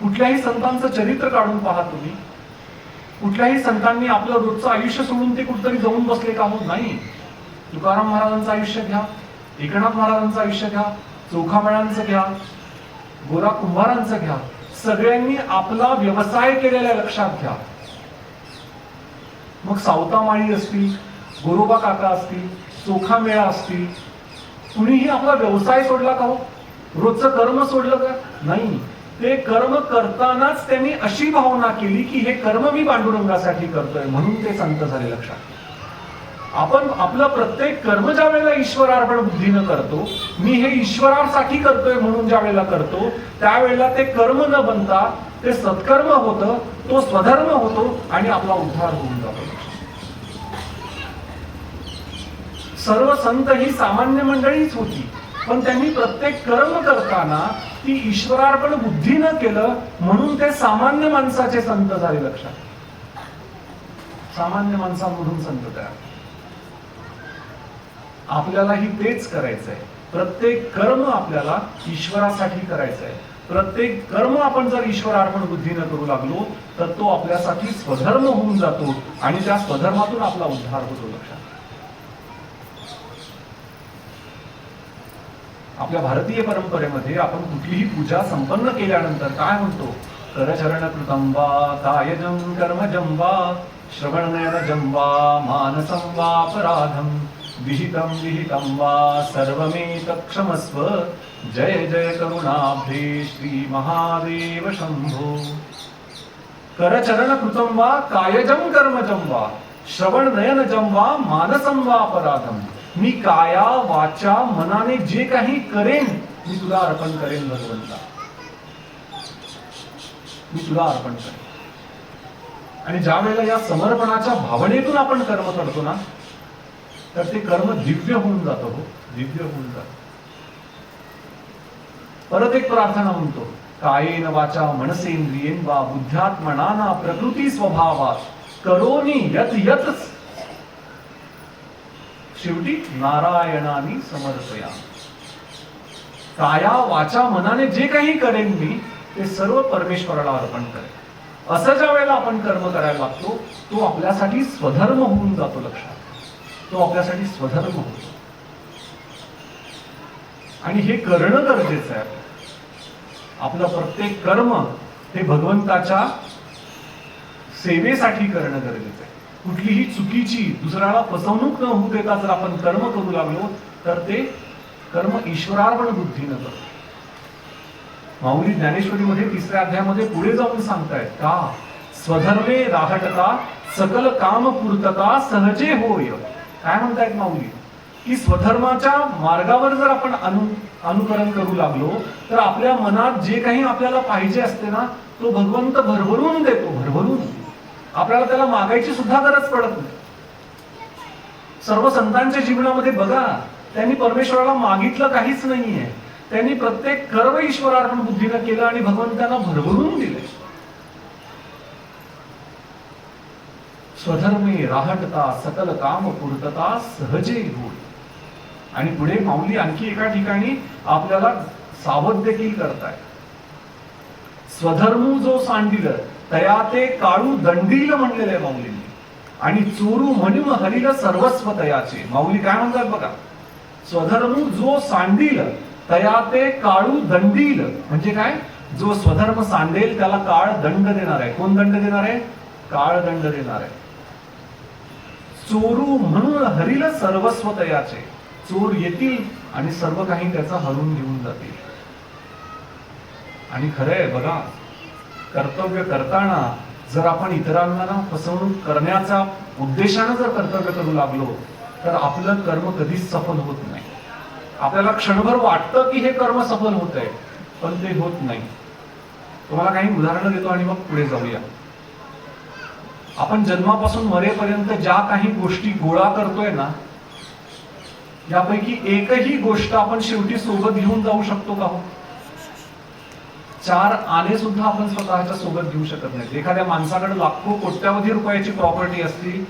कुठल्याही संतांचं चरित्र काढून पहा तुम्ही. कुठल्याही संतांनी आपलं रोजचं आयुष्य सोडून ते कुठतरी जाऊन बसले का हो? नाही. तुकाराम महाराजांचं आयुष्य घ्या, एकनाथ महाराजांचं आयुष्य घ्या, चोखामेळांचं घ्या, गोरा कुंभारांचं घ्या, सगळ्यांनी आपला व्यवसाय केलेला लक्षात घ्या. मग सावतामाळी असतील, गोरोबा काका असतील, चोखामेळा असतील, कुणीही आपला व्यवसाय सोडला का हो? रोजचं कर्म सोडलं का? नाही. ते कर्म करतानाच त्यांनी अशी भावना केली की हे कर्म मी पांडुरंगासाठी करतोय म्हणून ते संत झाले. लक्षात. आपण आपलं प्रत्येक कर्म ज्या वेळेला ईश्वरार्पण बुद्धीनं करतो, मी हे ईश्वरासाठी करतोय म्हणून ज्या वेळेला करतो त्यावेळेला ते कर्म न बनता ते सत्कर्म होतं, तो स्वधर्म होतो आणि आपला उद्धार होऊन जातो. सर्व संत ही सामान्य मंडळीच होती, पण त्यांनी प्रत्येक कर्म करताना ती ईश्वरार्पण बुद्धीनं केलं म्हणून ते सामान्य माणसाचे संत झाले. लक्षात. सामान्य माणसांमधून संत तयार. आपल्यालाही तेच करायचंय. प्रत्येक कर्म आपल्याला ईश्वरासाठी करायचं आहे. प्रत्येक कर्म आपण जर ईश्वरार्पण बुद्धीनं करू लागलो तर तो आपल्यासाठी स्वधर्म होऊन जातो आणि त्या स्वधर्मातून आपला उद्धार होतो. लक्षात. आपल्या भारतीय परंपरेमध्ये आपण कुठलीही पूजा संपन्न केल्यानंतर काय म्हणतो? करचरण कृतं वा कायजं कर्मजं वा श्रवणनयनजं वा मानसं वापराधं विहितं वा सर्वमेतत् क्षमस्व जय जय करुणाब्धे श्री महादेव शंभो. करचरण कृतं वा कायजं कर्मजं वा श्रवणनयनजं वा मानसं वापराधं. मी काया वाचा मनाने जे काही करेन मी तुला अर्पण करेन भगवंता, मी तुला अर्पण करेन. आणि ज्या वेळेला या समर्पणाच्या भावनेतून आपण कर्म करतो ना तर ते कर्म दिव्य होऊन जातं. हो, दिव्य होऊन जातं. परत एक प्रार्थना म्हणतो, कायेन वाचा मनसेंद्रियेन वा बुद्ध्यात्मना प्रकृती स्वभावात करोनी यत यत शेवटी नारायणानी समर्पया. काया वाचा मनाने जे काही करेन मी ते सर्व परमेश्वराला अर्पण करेन. असं ज्या वेळेला आपण कर्म करायला लागतो तो आपल्यासाठी स्वधर्म होऊन जातो. लक्षात. तो आपल्यासाठी स्वधर्म होतो आणि हे करणं गरजेचं आहे. आपलं प्रत्येक कर्म हे भगवंताच्या सेवेसाठी करणं गरजेचं आहे. कुठलीही चुकीची दुसऱ्याला फसवणूक न होऊ देता जर आपण कर्म करू लागलो तर ते कर्म ईश्वरार्पण बुद्धीनं करतो. माऊली ज्ञानेश्वरीमध्ये 3ऱ्या अध्यायामध्ये पुढे जाऊन सांगतायत का स्वधर्मे राहटता सकल काम पूर्तता सहजे होय. काय म्हणतायत माऊली की स्वधर्माच्या मार्गावर जर आपण अनुकरण करू लागलो तर आपल्या मनात जे काही आपल्याला पाहिजे असते ना तो भगवंत भरभरून देतो. भरभरून. आपल्याला त्याला मागायची सुद्धा गरज पडत नाही. सर्व संतांच्या जीवनामध्ये बघा त्यांनी परमेश्वराला मागितलं काहीच नाहीये. त्यांनी प्रत्येक कर्म ईश्वरार्पण बुद्धीनं केलं आणि भगवंतांना भरभरून दिले. स्वधर्मे राहटता सकल काम पूर्तता सहजे होय. आणि पुढे माऊली आणखी एका ठिकाणी आपल्याला सावध देखील करताय. स्वधर्मू जो सांडिल तया ते काळू दंडील म्हणलेले आहे माऊलींनी. आणि चोरू म्हणून हरिल सर्वस्व तयाचे. माऊली काय म्हणतात बघा, स्वधर्मू जो सांडील तया ते काळू दंडील. म्हणजे काय, जो स्वधर्म सांडेल त्याला काळ दंड देणार आहे. कोण दंड देणार आहे? काळ दंड देणार आहे. चोरू म्हणून हरिल सर्वस्व तयाचे. चोर येतील आणि सर्व काही त्याचं हरून घेऊन जातील. आणि खरंय बघा, कर्तव्य करताना जर आपण इतरांना फसवणूक करण्याच्या उद्देशानं जर कर्तव्य करू लागलो तर आपलं कर्म कधीच सफल होत नाही. आपल्याला क्षणभर वाटतं की हे कर्म सफल होत आहे, पण ते होत नाही. तुम्हाला काही उदाहरणं देतो आणि मग पुढे जाऊया. आपण जन्मापासून मरेपर्यंत ज्या काही गोष्टी गोळा करतोय ना, यापैकी एकही गोष्ट आपण शेवटी सोबत घेऊन जाऊ शकतो का हो? 4 आने सुद्धा आपण स्वतःच्या सोबत घेऊ शकत नाही. एखाद्या माणसाकडे लाखो कोट्यावधी रुपयाची प्रॉपर्टी असतील,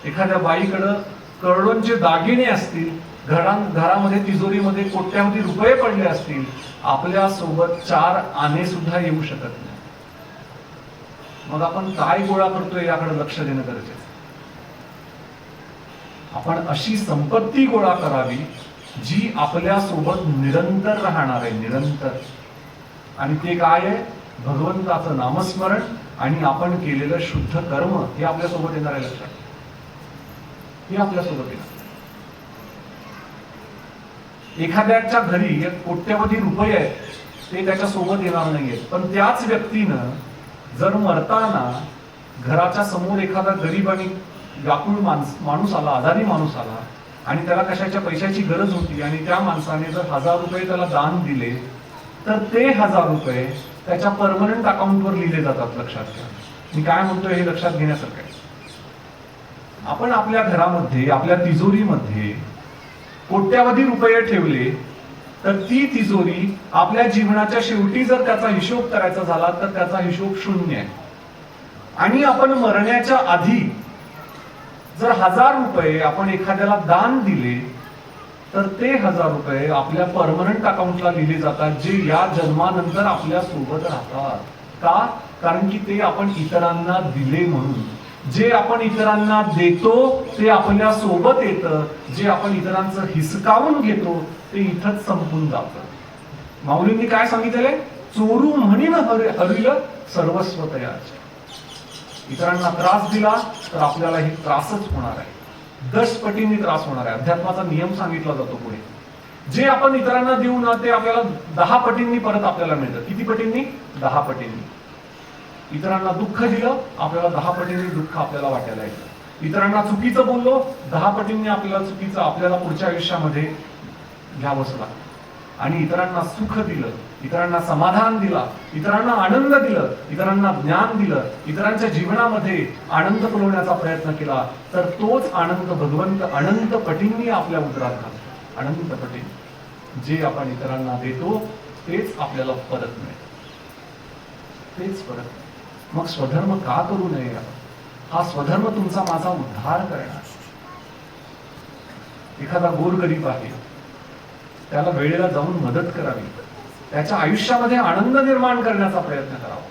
एखाद्या बाईकडे करोडोंचे दागिने असतील, घरामध्ये तिजोरीमध्ये कोट्यावधी रुपये पडले असतील, आपल्या सोबत 4 आने सुद्धा येऊ शकत नाही. मग आपण काय गोळा करतोय याकडे लक्ष देणं गरजेचं. आपण अशी संपत्ती गोळा करावी जी आपल्या सोबत निरंतर राहणार आहे, निरंतर. आणि ते काय आहे? भगवंताचं नामस्मरण आणि आपण केलेलं शुद्ध कर्म हे आपल्या सोबत येणार आहे. लक्षात, हे आपल्या सोबत येणार. एखाद्याच्या घरी कोट्यवधी रुपये आहेत, ते त्याच्या सोबत येणार नाहीये. पण त्याच व्यक्तीनं जर मरताना घराच्या समोर एखादा गरीब आणि व्याकुळ माणूस आला, आजारी माणूस आला आणि त्याला कशाच्या पैशाची गरज होती आणि त्या माणसाने जर 1000 रुपये त्याला दान दिले तर ते 1000 रुपये त्याच्या परमनंट अकाउंटवर लिहिले जातात. लक्षात घ्या, मी काय म्हणतोय हे लक्षात घेण्यासारखं आहे. आपण आपल्या घरामध्ये, आपल्या तिजोरीमध्ये कोट्यावधी रुपये ठेवले तर ती तिजोरी आपल्या जीवनाच्या शेवटी जर त्याचा हिशोब करायचा झाला तर त्याचा हिशोब 0 आहे. आणि आपण मरण्याच्या आधी जर 1000 रुपये आपण एखाद्याला दान दिले तर ते 1000 रुपये आपल्या परमनंट अकाउंटला लिहिले जातात, जे या जन्मानंतर आपल्या सोबत राहतात. का? कारण की ते आपण इतरांना दिले म्हणून. जे आपण इतरांना देतो ते आपल्या सोबत येतं, जे आपण इतरांचं हिसकावून घेतो ते इथंच संपून जातं. माऊलींनी काय सांगितले? चोरू म्हणीन हरिल सर्वस्व तयाचे. इतरांना त्रास दिला तर आपल्याला हे त्रासच होणार आहे, 10 पटींनी त्रास होणार आहे. अध्यात्माचा नियम सांगितला जातो पुढे. जे आपण इतरांना देऊ ना ते आपल्याला 10 पटींनी परत आपल्याला मिळतं. किती पटींनी? 10 पटींनी. इतरांना दुःख दिलं, आपल्याला 10 पटींनी दुःख आपल्याला वाटायला येतं. इतरांना चुकीचं बोललो, 10 पटींनी आपल्याला चुकीचं आपल्याला पुढच्या आयुष्यामध्ये घ्यावंच लागतं. आणि इतरांना सुख दिलं, इतरांना समाधान दिला, इतरांना आनंद दिलं, इतरांना ज्ञान दिलं, इतरांच्या जीवनामध्ये आनंद फुलवण्याचा प्रयत्न केला तर तोच आनंद भगवंत अनंत पटींनी आपल्या उदरात घालतो. अनंत पटींनी जे आपण इतरांना देतो तेच आपल्याला परत मिळतं, तेच परत. मग स्वधर्म का करू नये? हा स्वधर्म तुमचा माझा उद्धार करणार. एखादा गोरगरीब आहे, त्याला वेळेला जाऊन मदत करावी, त्याच्या आयुष्यामध्ये आनंद निर्माण करण्याचा प्रयत्न करावा.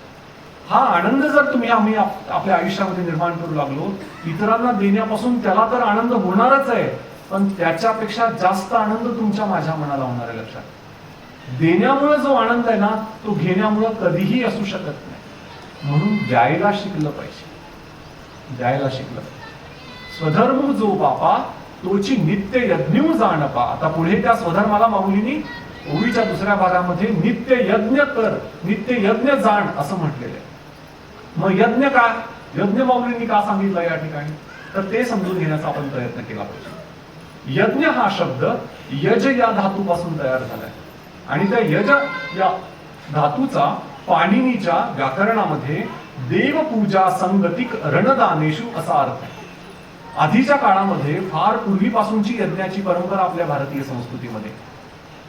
हा आनंद जर आम्ही आपल्या आयुष्यामध्ये निर्माण करू लागलो, इतरांना देण्यापासून त्याला तर आनंद होणारच आहे, पण त्याच्यापेक्षा जास्त आनंद तुमच्या माझ्या मनाला होणार आहे. लक्षात, देण्यामुळे जो आनंद आहे ना तो घेण्यामुळे कधीही असू शकत नाही. म्हणून द्यायला शिकलं पाहिजे, द्यायला शिकलं. स्वधर्म जो बापा तोची नित्य यज्ञ जाणपा. आता पुढे त्या स्वधर्माला माऊलींनी ओळीच्या दुसऱ्या भागामध्ये नित्य यज्ञ कर, नित्य यज्ञ जाण असं म्हटलेलं आहे. मग यज्ञ काय? यज्ञ माऊलींनी का सांगितलं या ठिकाणी? तर ते समजून घेण्याचा आपण प्रयत्न केला पाहिजे. यज्ञ हा शब्द यज या धातूपासून तयार झालाय आणि त्या यज या धातूचा पाणिनीच्या व्याकरणामध्ये देवपूजा संगतिक रणदानेषु असा अर्थ आहे. आधीच्या काळामध्ये फार पूर्वीपासूनची यज्ञाची परंपरा आपल्या भारतीय संस्कृतीमध्ये.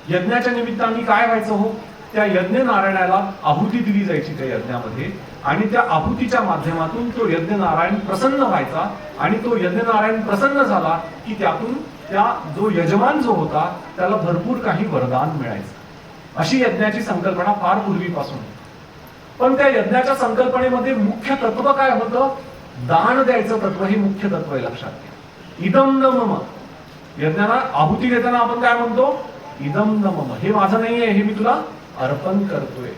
यज्ञाच्या निमित्ताने काय व्हायचं हो? त्या यज्ञ नारायणाला आहुती दिली जायची त्या यज्ञामध्ये, आणि त्या आहुतीच्या माध्यमातून तो यज्ञ नारायण प्रसन्न व्हायचा, आणि तो यज्ञ नारायण प्रसन्न झाला की त्यातून त्या जो यजमान जो होता त्याला भरपूर काही वरदान मिळायचं. अशी यज्ञाची संकल्पना फार पूर्वीपासून. पण त्या यज्ञाच्या संकल्पनेमध्ये मुख्य तत्व काय होतं? दान द्यायचं तत्व हे मुख्य तत्व आहे, लक्षात घ्या. इदम न मम. यज्ञाला आहुती देताना आपण काय म्हणतो? इदम न मम, हे माझं नाहीये, हे मी तुला अर्पण करतोय.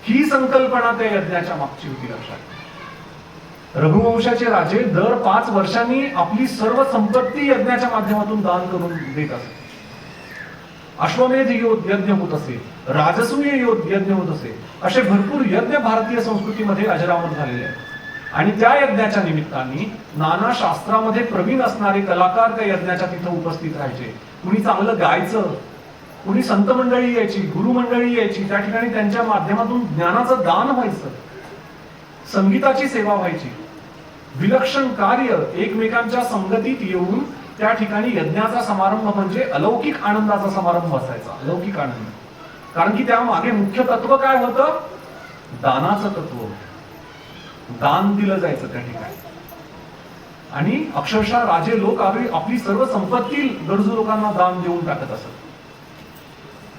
ही संकल्पना त्या यज्ञाच्या मागची होती, लक्षात घ्या. रघुवंशाचे राजे दर 5 वर्षांनी आपली सर्व संपत्ती यज्ञाच्या माध्यमातून दान करून देत असत. अश्वमेध यज्ञ होत असे, राजसूय यज्ञ होत असे, असे भरपूर यज्ञ भारतीय संस्कृतीमध्ये अजरामर झालेले आहेत. आणि त्या यज्ञाच्या निमित्ताने नाना शास्त्रामध्ये प्रवीण असणारे कलाकार त्या यज्ञाच्या तिथं उपस्थित राहायचे. कुणी चांगलं गायचं, कुणी संत मंडळी यायची, गुरु मंडळी यायची, त्या ठिकाणी त्यांच्या माध्यमातून ज्ञानाचं दान व्हायचं, संगीताची सेवा व्हायची. विलक्षण कार्य एकमेकांच्या संगतीत येऊन त्या ठिकाणी यज्ञाचा समारंभ म्हणजे अलौकिक आनंदाचा समारंभ असायचा, अलौकिक आनंद. कारण की त्या मागे मुख्य तत्व काय होतं? दानाचं तत्व. दान दिलं जायचं त्या ठिकाणी. आणि अक्षरशः राजे लोक आपली सर्व संपत्ती गरजू लोकांना दान देऊन टाकत असत.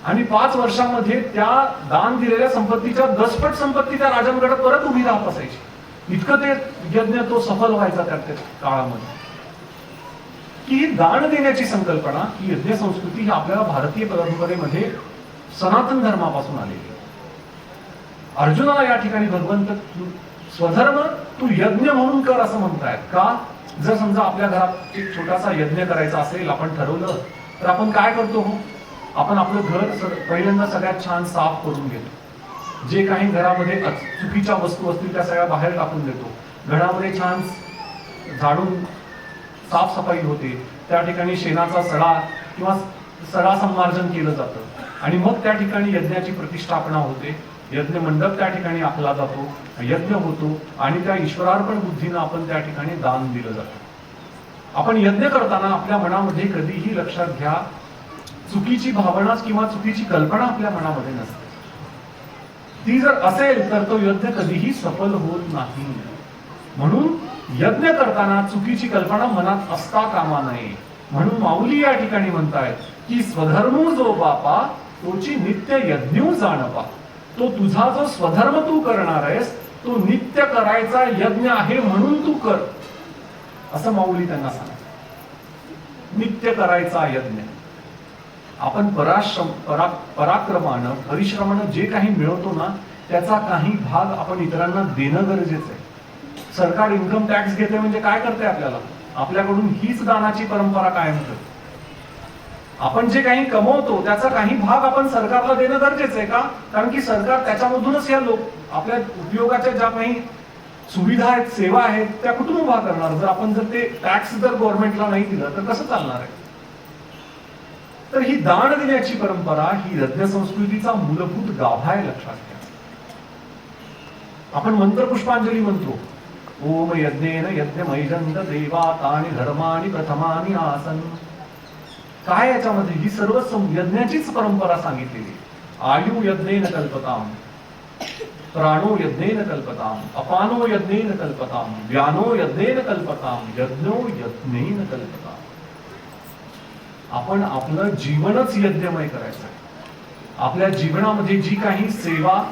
आणि 5 वर्षामध्ये त्या दान दिलेल्या संपत्तीच्या 10पट संपत्ती त्या राजांकडे परत उभी राहत असायची. इतकं ते यज्ञ तो सफल व्हायचा त्या काळामध्ये. की दान देण्याची संकल्पना, ही यज्ञ संस्कृती ही आपल्याला भारतीय परंपरेमध्ये सनातन धर्मापासून आलेली. अर्जुनाला या ठिकाणी भगवंत स्वधर्म तू यज्ञ म्हणून कर असं म्हणतायत. का? जर समजा आपल्या घरात एक छोटासा यज्ञ करायचा असेल, आपण ठरवलं, तर आपण काय करतो? आपण आपलं घर पहिल्यांदा सगळ्यात छान साफ करून घेतो. जे काही घरामध्ये चुकीच्या वस्तू असतील त्या सगळ्या बाहेर टाकून देतो. घरामध्ये छान झाडून साफसफाई होते. त्या ठिकाणी शेणाचा सडा किंवा सडा संमार्जन केलं जातं. आणि मग त्या ठिकाणी यज्ञाची प्रतिष्ठापना होते. यज्ञ मंडप त्या ठिकाणी आखला जातो, यज्ञ होतो, आणि त्या ईश्वरार्पण बुद्धीनं आपण त्या ठिकाणी दान दिलं जातं. आपण यज्ञ करताना आपल्या मनामध्ये कधीही लक्षात घ्या, चुकीची भावना किंवा चुकीची कल्पना आपल्या मनामध्ये नसते. ती जर असेल तर तो यज्ञ कधीही सफल होत नाही. म्हणून यज्ञ करताना चुकीची कल्पना मनात असता कामा नये. म्हणून माऊली या ठिकाणी म्हणतायत की स्वधर्मो जो बापा तोची नित्य यज्ञ जाणपा. तो तुझा जो स्वधर्म तू करणार आहेस तो नित्य करायचा यज्ञ आहे, म्हणून तू कर, असं माऊली त्यांना सांगतात. नित्य करायचा यज्ञ. आपण पराक्रमानं परिश्रमानं जे काही मिळवतो ना, त्याचा काही भाग आपण इतरांना देणं गरजेचं आहे. सरकार इन्कम टॅक्स घेते म्हणजे काय करते? आपल्याकडून हीच दानाची परंपरा कायम ठेवते. आपण जे काही कमवतो त्याचा काही भाग आपण सरकारला देणं गरजेचं आहे. का? कारण की सरकार त्याच्यामधूनच या आपल्या उपयोगाच्या ज्या काही सुविधा आहेत, सेवा आहेत, त्या कुठून उभा करणार? जर ते टॅक्स जर गव्हर्नमेंटला नाही दिलं तर कसं चालणार आहे? तर ही दान देण्याची परंपरा ही यज्ञ संस्कृतीचा मूलभूत गाभा आहे, लक्षात घ्या. आपण मंत्र पुष्पांजली म्हणतो, ओम यज्ञेन यज्ञमैजंत देवा तानि धर्मानि प्रथमानि आसन. काय याच्यामध्ये? ही सर्व यज्ञाचीच परंपरा सांगितलेली. आयु यज्ञेन कल्पताम, प्राणो यज्ञेन कल्पताम, अपानो यज्ञेन कल्पताम, व्यानो यज्ञेन कल्पताम, यज्ञो यज्ञेन कल्पताम. आपण आपलं जीवनच यज्ञमय करायचं आहे. आपल्या जीवनामध्ये जी काही सेवा,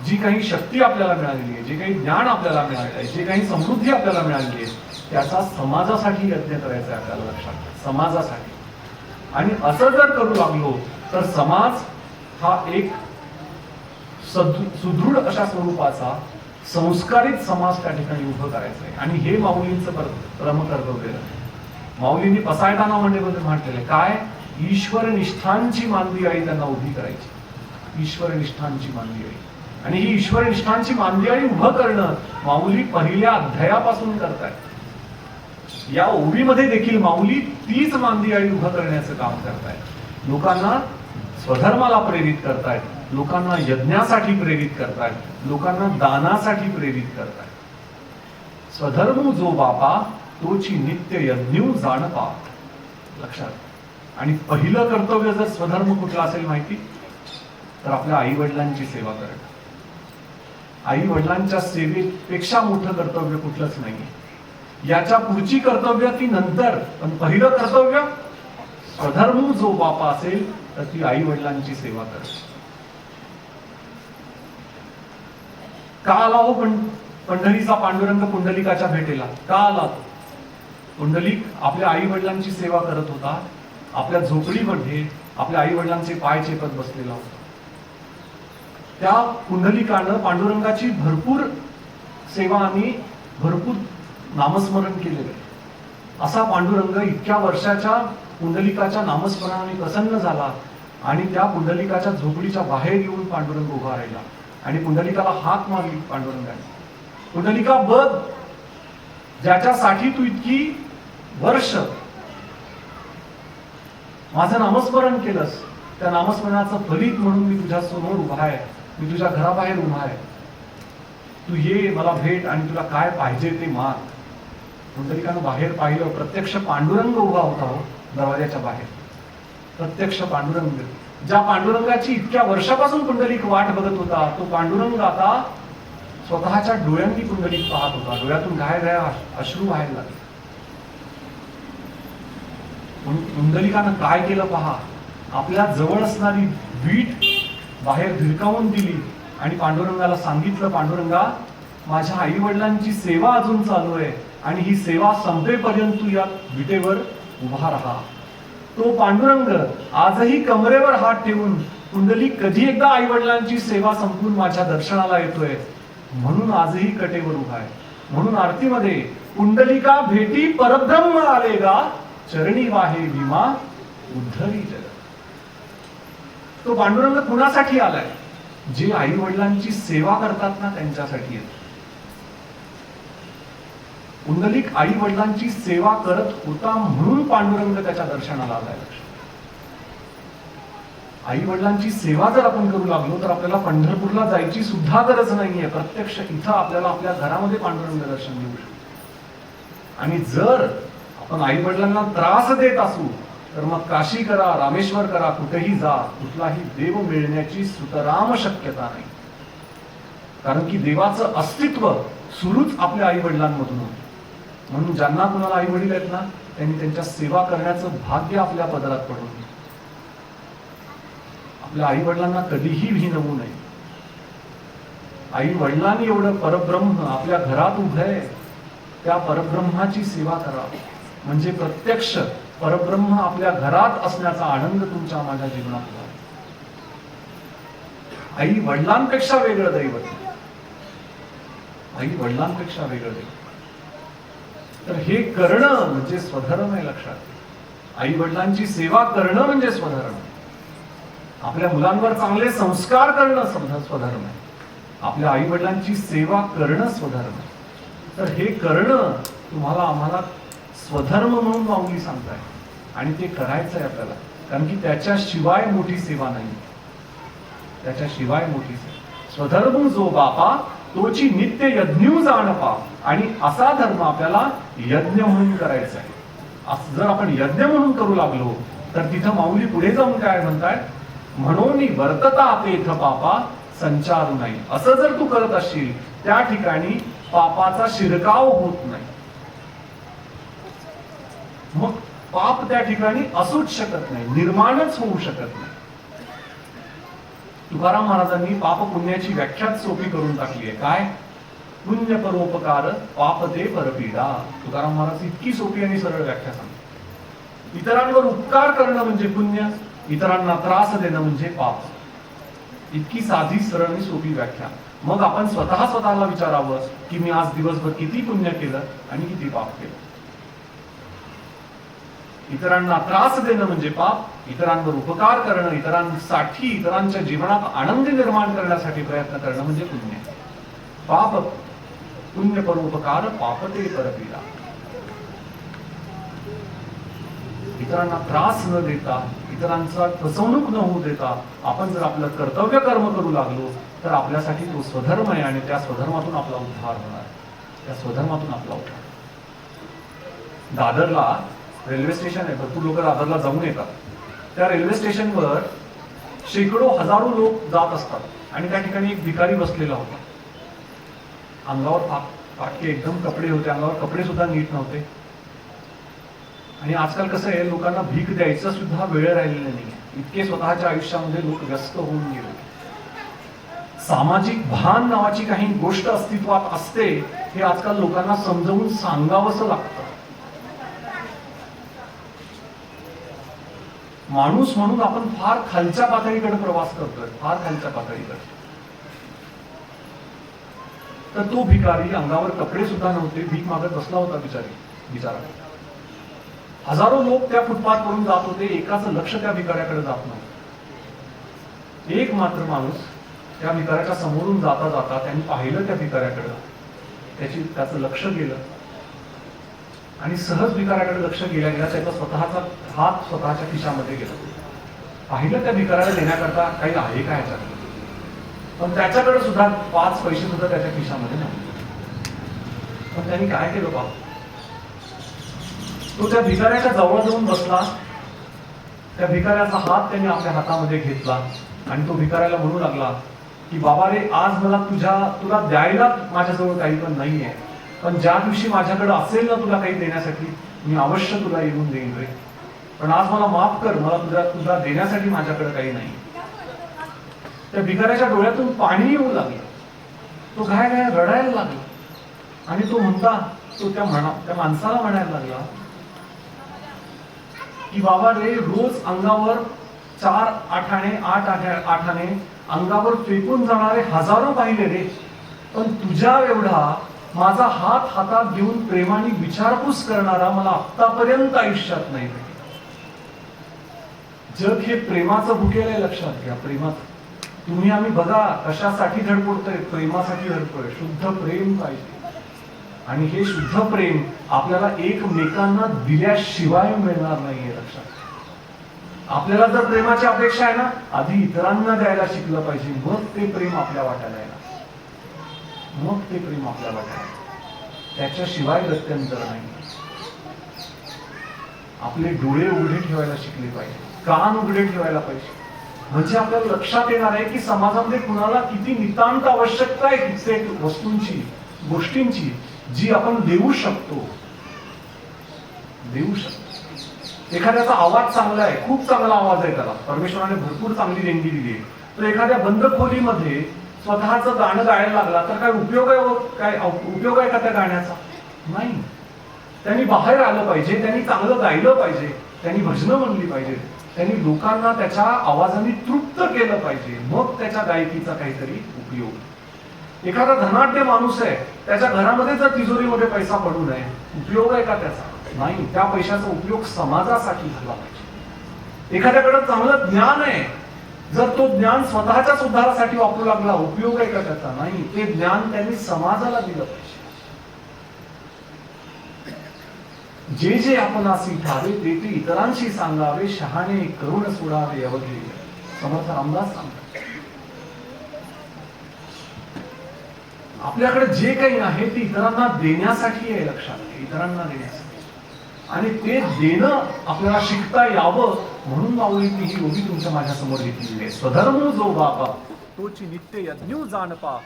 जी काही शक्ती आपल्याला मिळालेली आहे, जे काही ज्ञान आपल्याला मिळालेलं आहे, जे काही समृद्धी आपल्याला मिळालेली आहे, त्याचा समाजासाठी यज्ञ करायचा आहे आपल्याला, लक्षात घ्या. समाजासाठी. आणि असं जर करू लागलो तर समाज हा एक सुदृढ अशा स्वरूपाचा संस्कारित समाज त्या ठिकाणी उभं करायचं आहे. आणि हे माऊलींचं परमकर्तव्य आहे. माऊलींनी पसायदाना म्हटलेलं काय? ईश्वर निष्ठांची मांदियाळी त्यांना उभी करायची. ईश्वर निष्ठांची मांदियाळी. आणि ही ईश्वर निष्ठांची मांदियाळी उभं करणं माऊली पहिल्या अध्यायापासून करतायत. या ओवीमध्ये देखील माऊली तीच मांदियाळी उभं करण्याचं काम करतायत. लोकांना स्वधर्माला प्रेरित करतायत, लोकांना यज्ञासाठी प्रेरित करतायत, लोकांना दानासाठी प्रेरित करतायत. स्वधर्म जो बापा तोची नित्य यज्ञ जाणपा. लक्षात. आणि पहिलं कर्तव्य जर स्वधर्म कुठला असेल माहिती? तर आपल्या आई वडिलांची सेवा करणं. आई वडिलांच्या सेवेपेक्षा मोठं कर्तव्य कुठलंच नाही. याच्या पुढची कर्तव्य ती नंतर, पण पहिलं कर्तव्य स्वधर्म जो बापा असेल तर ती आई वडिलांची सेवा कर. का आला हो पंढरीचा पांडुरंग पुंडलिकाच्या भेटेला? का आला? पुंडलिक आपल्या आई वडिलांची सेवा करत होता. आपल्या झोपडीमध्ये आपल्या आई वडिलांचे पाय चेपत बसलेला होता. त्या पुंडलिकानं पांडुरंगाची भरपूर सेवा आणि भरपूर नामस्मरण केलेलं आहे. असा पांडुरंग इतक्या वर्षाच्या पुंडलिकाच्या नामस्मरणाने प्रसन्न झाला आणि त्या पुंडलिकाच्या झोपडीच्या बाहेर येऊन पांडुरंग उभा राहिला आणि पुंडलिकाला हाक मारली पांडुरंगाने. पुंडलिका बघ, ज्याच्यासाठी तू इतकी वर्ष माझं नामस्मरण केलंस, त्या नामस्मरणाचं फलित म्हणून मी तुझ्या समोर उभा आहे, मी तुझ्या घराबाहेर उभा आहे. तू ये, मला भेट आणि तुला काय पाहिजे ते माग. पुंडलिकानं बाहेर पाहिलं, प्रत्यक्ष पांडुरंग उभा होता हो दरवाजाच्या बाहेर. प्रत्यक्ष पांडुरंग, ज्या पांडुरंगाची इतक्या वर्षापासून पुंडलिक वाट बघत होता, तो पांडुरंग आता स्वतःच्या डोळ्यांनी पुंडलिक पाहत होता. डोळ्यातून घाय घाय अश्रू व्हायला लागले. पुंडलिकानं काय केलं पहा, आपल्या जवळ असणारी वीट बाहेर धिरकावून दिली आणि पांडुरंगाला सांगितलं, पांडुरंगा, माझ्या आई वडिलांची सेवा अजून चालू आहे आणि ही सेवा संपेपर्यंत तू या विटेवर उभा राहा. तो पांडुरंग आजही कमरेवर हात ठेवून, पुंडलिक कधी एकदा आई वडिलांची सेवा संपून माझ्या दर्शनाला येतोय म्हणून आजही कटेवर उभा आहे. म्हणून आरतीमध्ये पुंडलिका भेटी परब्रह्म आलेगा, चरणी वाहे भीमा उद्धरी जग. तो पांडुरंग कुणासाठी आलाय? जे आई वडिलांची सेवा करतात ना त्यांच्यासाठी येतो. पुंडलिक आई वडिलांची सेवा करत होता म्हणून पांडुरंग त्याच्या दर्शनाला आलाय. आई वडिलांची सेवा जर आपण करू लागलो तर आपल्याला पंढरपूरला जायची सुद्धा गरज नाहीये. प्रत्यक्ष इथं आपल्याला आपल्या घरामध्ये पांडुरंग दर्शन घेऊ शकतो. आणि जर आपण आई वडिलांना त्रास देत असू तर मग काशी करा, रामेश्वर करा, कुठेही जा, कुठलाही देव मिळण्याची सुतराम शक्यता नाही. कारण की देवाचं अस्तित्व सुरूच आपल्या आई वडिलांमधून होतं. म्हणून ज्यांना कुणाला आई वडील आहेत ना, त्यांनी त्यांच्या सेवा करण्याचं भाग्य आपल्या पदरात पडून घे. आपल्या आई वडिलांना कधीही भिनवू नये. आई वडिलांनी एवढं परब्रह्म आपल्या घरात उभं आहे, त्या परब्रह्माची सेवा करा. म्हणजे प्रत्यक्ष परब्रह्म आपल्या घरात असण्याचा आनंद तुमच्या माझ्या जीवनात होईल. आई वडिलांपेक्षा वेगळं दैवत नाही. आई वडिलांपेक्षा वेगळं दैवत. तर हे करणं म्हणजे स्वधर्म आहे, लक्षात. आई वडिलांची सेवा करणं म्हणजे स्वधर्म. आपल्या मुलांवर चांगले संस्कार करणं स्वधर्म आहे. आपल्या आई वडिलांची सेवा करणं स्वधर्म आहे. तर हे करणं तुम्हाला आम्हाला स्वधर्म म्हणून माऊली सांगताय आणि ते करायचं आहे आपल्याला. कारण की त्याच्याशिवाय मोठी सेवा नाही. त्याच्याशिवाय मोठी सेवा. स्वधर्म जो बापा तोची नित्य यज्ञ जाणपा. आणि असा धर्म आपल्याला यज्ञ म्हणून करायचा आहे. असं जर आपण यज्ञ म्हणून करू लागलो तर तिथं माऊली पुढे जाऊन काय म्हणताय, म्हणून वर्तता तेथ पापा संचारू नाही. असं जर तू करत असशील त्या ठिकाणी पापाचा शिरकाव होत नाही. मग पाप त्या ठिकाणी असूच शकत नाही, निर्माणच होऊ शकत नाही. तुकाराम महाराजांनी पाप पुण्याची व्याख्याच सोपी करून टाकली आहे. काय? पुण्य परोपकार पाप ते परपीडा. तुकाराम महाराज इतकी सोपी आणि सरळ व्याख्या सांगतात. इतरांवर उपकार करणं म्हणजे पुण्य, इतरांना त्रास देणं म्हणजे पाप. इतकी साधी सरळ आणि सोपी व्याख्या. मग आपण स्वतःला विचारावं की मी आज दिवसभर किती पुण्य केलं आणि किती पाप केलं. इतरांना त्रास देणं म्हणजे पाप, इतरांवर उपकार करणं, इतरांसाठी इतरांच्या जीवनात आनंद निर्माण करण्यासाठी प्रयत्न करणं म्हणजे पुण्य. पाप पुण्य परोपकार पापते परपीडा. इतरांना त्रास न देता, इतरांचा फसवणूक न होऊ देता आपण जर आपलं कर्तव्य कर्म करू लागलो तर आपल्यासाठी तो स्वधर्म आहे आणि त्या स्वधर्मातून आपला उद्धार होणार. त्या स्वधर्मातून आपला उद्धार. दादरला रेल्वे स्टेशन आहे, भरपूर लोक दादरला जाऊन येतात. त्या रेल्वे स्टेशनवर शेकडो हजारो लोक जात असतात आणि त्या ठिकाणी एक भिकारी बसलेला होता. अंगावर फाटके एकदम कपडे होते, अंगावर कपडे सुद्धा नीट नव्हते. आणि आजकाल कसं आहे, लोकांना भीक द्यायचा सुद्धा वेळ राहिलेला नाही. इतके स्वतःच्या आयुष्यामध्ये लोक व्यस्त होऊन गेले. सामाजिक भान नावाची काही गोष्ट अस्तित्वात असते हे आजकाल लोकांना समजावून सांगावंसं लागतं. माणूस म्हणून आपण फार खालच्या पातळीकडे प्रवास करतोय, फार खालच्या पातळीकडे. तर तो भिकारी, अंगावर कपडे सुद्धा नव्हते, भीक मागत बसला होता बिचारा. हजारो लोक त्या फुटपाथ वरून जात होते, एकाच लक्ष त्या भिकाऱ्याकडे जात नव्हतं. एक मात्र माणूस त्या भिकाऱ्याच्या समोरून जाता जाता त्यांनी पाहिलं त्या भिकाऱ्याकडे, त्याचं लक्ष गेलं आणि सहज भिकाऱ्याकडे लक्ष गेल्या त्याचा स्वतःचा हात स्वतःच्या खिशामध्ये गेला. पाहिलं त्या भिकाऱ्याला देण्याकरता काही आहे का ह्याच्यात, पण त्याच्याकडे सुद्धा 5 पैसे सुद्धा त्याच्या खिशामध्ये नव्हते. पण त्यांनी काय केलं बाबा, तो त्या भिकाऱ्याच्या जवळ जाऊन बसला. त्या भिकाऱ्याचा हात त्यांनी आपल्या हातामध्ये घेतला आणि तो भिकाऱ्याला म्हणू लागला की बाबा रे, आज मला तुला द्यायला माझ्याजवळ काही पण नाहीये, पण ज्या दिवशी माझ्याकडे असेल ना तुला काही देण्यासाठी, मी अवश्य तुला येऊन देईन रे. पण आज मला माफ कर, मला तुला देण्यासाठी माझ्याकडे काही नाही. त्या भिकाऱ्याच्या डोळ्यातून पाणी येऊ लागलं. तो घाय रडायला लागला आणि तो त्या माणसाला म्हणायला लागला की बाबा रे, रोज अंगावर 4 आठाणे 8 आठाणे अंगावर फेकून जाणारे हजारो पाहिले रे, पण तुझ्या एवढा माझा हात हातात घेऊन प्रेमाने विचारपूस करणारा मला आतापर्यंत आयुष्यात नाही भेटला. जग हे प्रेमाचं भुकेल आहे, लक्षात घ्या. प्रेमाचं आम्ही बघा कशासाठी धडपडतोय, प्रेमासाठी धडपडतोय. शुद्ध प्रेम पाहिजे आणि हे शुद्ध प्रेम आपल्याला एकमेकांना दिल्याशिवाय मिळणार नाहीये, लक्षात. आपल्याला जर प्रेमाची अपेक्षा आहे ना, आधी इतरांना द्यायला शिकलं पाहिजे, मग ते प्रेम आपल्या वाट्याला येणार. मग ते प्रेम आपल्या वाट्याला, त्याच्याशिवाय गत्यंतर नाही. आपले डोळे उघडे ठेवायला शिकले पाहिजे, कान उघडे ठेवायला पाहिजे. म्हणजे आपल्याला लक्षात येणार आहे की समाजामध्ये कुणाला किती नितांत आवश्यकता आहे कित्येक वस्तूंची, गोष्टींची, जी आपण देऊ शकतो. एखाद्याचा आवाज चांगला आहे, खूप चांगला आवाज आहे, त्याला परमेश्वराने भरपूर चांगली देणगी दिली आहे. तर एखाद्या बंद खोलीमध्ये स्वतःचं गाणं गायला लागला तर काय उपयोग आहे का त्या गाण्याचा? नाही. त्यांनी बाहेर आलं पाहिजे, त्यांनी चांगलं गायलं पाहिजे, त्यांनी भजनं म्हणली पाहिजे, त्यांनी लोकांना त्याच्या आवाजाने तृप्त केलं पाहिजे, मग त्याच्या गायकीचा काहीतरी उपयोग. एखादा धनाढ्य माणूस आहे, त्याच्या घरामध्ये जर तिजोरीमध्ये पैसा पडू नये, उपयोग आहे का त्याचा? नाही. त्या पैशाचा उपयोग समाजासाठी झाला पाहिजे. एखाद्याकडे चांगलं ज्ञान आहे, जर तो ज्ञान स्वतःच्या उद्धारासाठी वापरू लागला, उपयोग आहे का त्याचा? नाही. ते ज्ञान त्यांनी समाजाला दिलं पाहिजे. जे जे आपणासी ठावे ते ते इतरांशी सांगावे, शहाणे करून सोडावे अवघे. समर्थ रामदास सांगतात, आपल्याकडे जे काही आहे ते इतरांना देण्यासाठी आहे, लक्षात घ्या. इतरांना देण्यासाठी, आणि ते देणं आपल्याला शिकता यावं म्हणून माऊलींनी ही ओवी तुमच्या माझ्या समोर घेतलेली आहे. स्वधर्म जो बापा तोची नित्य यज्ञ जाणपा,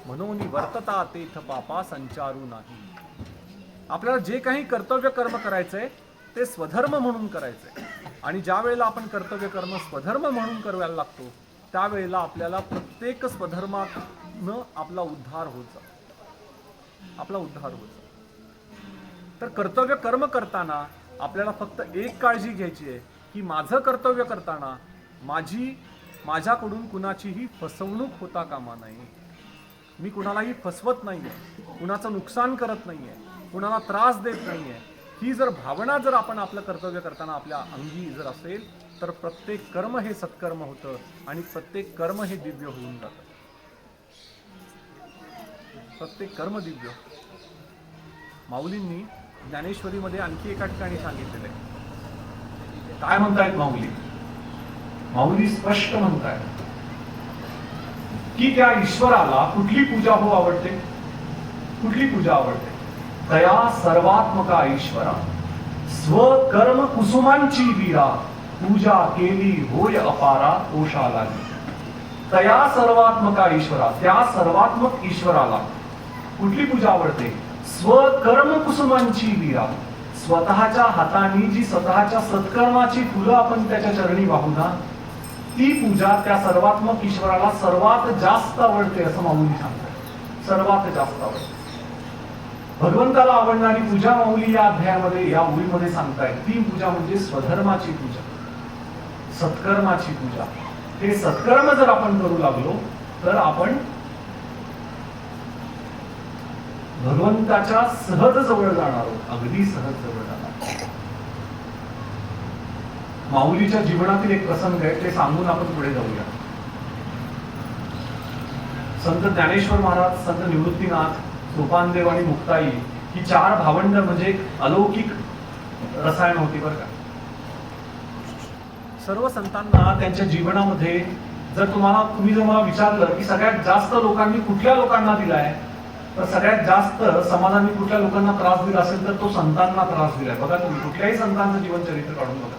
मनोनी वर्तता तेथ पापा संचारू नाही. आपल्याला जे काही कर्तव्य कर्म करायचंय ते स्वधर्म म्हणून करायचंय, आणि ज्या वेळेला आपण कर्तव्य कर्म स्वधर्म म्हणून करायला लागतो त्यावेळेला आपल्याला प्रत्येक स्वधर्मातनं आपला उद्धार होत जातो. तर कर्तव्य कर्म करताना आपल्याला फक्त एक काळजी घ्यायची आहे की माझं कर्तव्य करताना माझ्याकडून कुणाचीही फसवणूक होता कामा नये. मी कुणालाही फसवत नाहीये, कुणाचं नुकसान करत नाहीये, कुणाला त्रास देत नाहीये. ही जर भावना जर आपण आपलं कर्तव्य करताना आपल्या अंगी जर असेल तर प्रत्येक कर्म हे सत्कर्म होतं आणि प्रत्येक कर्म हे दिव्य होऊन जातं. प्रत्येक कर्म दिव्य. माऊलींनी ज्ञानेश्वरीमध्ये आणखी एका ठिकाणी सांगितलेलं आहे. काय म्हणतायत माऊली स्पष्ट म्हणतायत की त्या ईश्वराला कुठली पूजा आवडते? कुठली पूजा आवडते? दया सर्वात्मका ईश्वरा, स्वकर्म कुसुमांची वीरा, पूजा केली होय अपारा ओशाला, तया सर्वात्मका ईश्वरा, त्या सर्वात्मक ईश्वराला कुठली पूजा आवडते? स्वकर्म कुसुमांची वीरा, स्वतःच्या हाताने जी स्वतःच्या सत्कर्माची फुलं आपण त्याच्या चरणी वाहू ना, ती पूजा त्या सर्वात्मक ईश्वराला सर्वात जास्त आवडते असं माऊली सांगतात. सर्वात जास्त आवडते. भगवंताला आवडणारी पूजा माऊली या अध्यायामध्ये या ओळीमध्ये सांगतायत. ती पूजा म्हणजे स्वधर्माची पूजा, सत्कर्माची पूजा. हे सत्कर्म जर आपण करू लागलो तर आपण भगवंताच्या सहज जवळ जाणार आहोत, अगदी सहज जवळ जाणार. माऊलीच्या जीवनातील एक प्रसंग आहे, ते सांगून आपण पुढे जाऊया. संत ज्ञानेश्वर महाराज, संत निवृत्तीनाथ, सोपानदेव आणि मुक्ताई ही चार भावंड म्हणजे अलौकिक रसायन होती बरं का. सर्व संतांना त्यांच्या जीवनामध्ये तुम्ही जर मला विचारलं की सगळ्यात जास्त लोकांनी कुठल्या लोकांना दिलाय, तर सगळ्यात जास्त समाजाने कुठल्या लोकांना त्रास दिला असेल तर तो संतांना त्रास दिलाय. बघा तुम्ही कुठल्याही संतांचं जीवन चरित्र काढून बघा,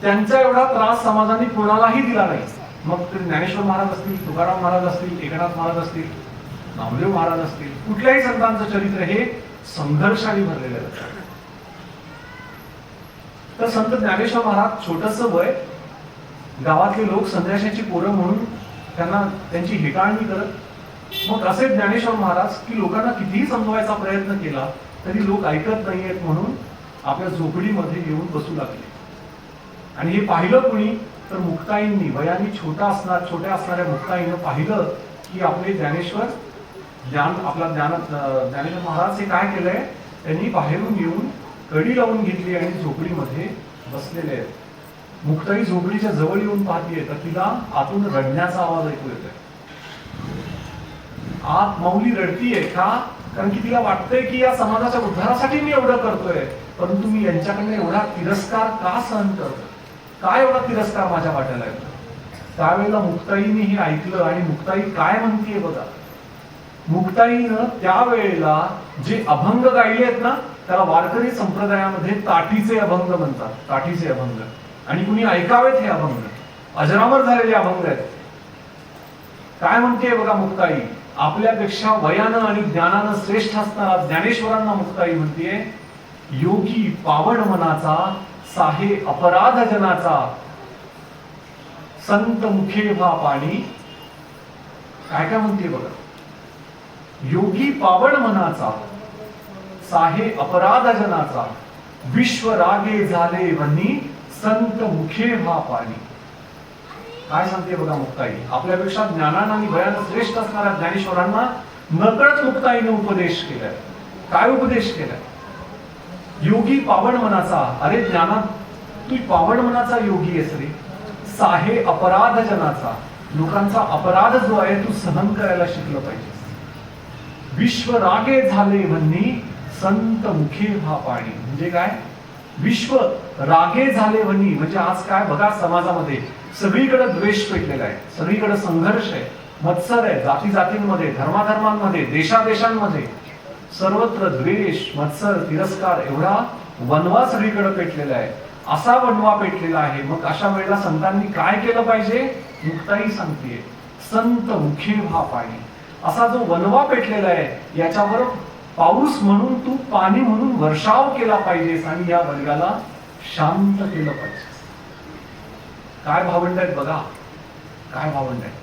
त्यांचा एवढा त्रास समाजाने कोणालाही दिला नाही. मग ते ज्ञानेश्वर महाराज असतील, तुकाराम महाराज असतील, एकनाथ महाराज असतील, नामदेव महाराज असतील, कुठल्याही संतांचं चरित्र हे संघर्षाने भरलेलं आहे. तर संत ज्ञानेश्वर महाराज छोटस वय, गावातले लोक संन्याशाची पोरं म्हणून त्यांना त्यांची हेटाळणी करत. मग असे ज्ञानेश्वर महाराज की लोकांना कितीही समजवायचा प्रयत्न केला तरी लोक ऐकत नाहीयेत म्हणून आपल्या झोपडीमध्ये येऊन बसू लागले. आणि हे पाहिलं कुणी तर मुक्ताईंनी, वयाने छोट्या असणाऱ्या मुक्ताईनं पाहिलं की आपले ज्ञानेश्वर ज्ञानेश्वर महाराज हे काय केलंय, त्यांनी बाहेरून येऊन कडी लावून घेतली आणि झोपडीमध्ये बसलेले आहेत. मुक्ताई झोपडीच्या जवळ येऊन पाहतीये तर तिला आतून रडण्याचा आवाज ऐकू येतोय. आत माऊली रडतीये का? कारण की तिला वाटतंय की या समाजाच्या उद्धारासाठी मी एवढं करतोय, परंतु मी यांच्याकडनं एवढा तिरस्कार का सहन करतोय, काय एवढा तिरस्कार माझ्या वाट्याला येतो. त्यावेळेला मुक्ताईने हे ऐकलं आणि मुक्ताई काय म्हणतीये बघा. मुक्ताईनं त्यावेळेला जे अभंग गायले आहेत ना, त्याला वारकरी संप्रदायामध्ये ताटीचे अभंग म्हणतात. ताटीचे अभंग. आणि कुणी ऐकावेत हे अभंग, अजरामर झालेले अभंग आहेत. काय म्हणते बघा मुक्ताई, आपल्यापेक्षा वयानं आणि ज्ञानानं श्रेष्ठ असणारा ज्ञानेश्वरांना मुक्ताई म्हणते, योगी पावन मनाचा, साहे अपराध जनाचा, संत मुखे व्हा पाणी. काय काय म्हणते बघा, योगी पावन मनाचा, साहे अपराध जनाचा, विश्व रागे झाले वनी, संत मुखे व्हा पाणी. काय सांगते बघा मुक्ताई, आपल्यापेक्षा ज्ञानानं आणि वयानं श्रेष्ठ असणाऱ्या ज्ञानेश्वरांना नकळत मुक्ताईने उपदेश केलाय. काय उपदेश केलाय? योगी पावन मनाचा. अरे ज्ञाना, तू पावन मनाचा योगी आहेस रे. साहे अपराध जनाचा, लोकांचा अपराध जो आहे तू सहन करायला शिकलं पाहिजे. विश्व रागे झाले वन्नी, संत मुखे व्हा पाणी. म्हणजे काय? विश्व रागे झाले वनी म्हणजे आज काय बघा, समाजामध्ये सगळीकडे द्वेष पेटलेला आहे, सगळीकडे संघर्ष आहे, मत्सर आहे, जाती जातींमध्ये, धर्माधर्मांमध्ये, देशादेशांमध्ये सर्वत्र द्वेष, मत्सर, तिरस्कार एवढा वनवा सगळीकडे पेटलेला आहे. असा वनवा पेटलेला आहे. मग अशा वेळेला संतांनी काय केलं पाहिजे? मुक्ताई सांगतेय, संत मुखे व्हा पाणी. असा जो वनवा पेटलेला आहे याच्यावर पाऊस म्हणून तू पाणी म्हणून वर्षाव केला पाहिजेस आणि या वर्गाला शांत केलं पाहिजे. काय भावंड आहेत बघा, काय भावंड आहेत.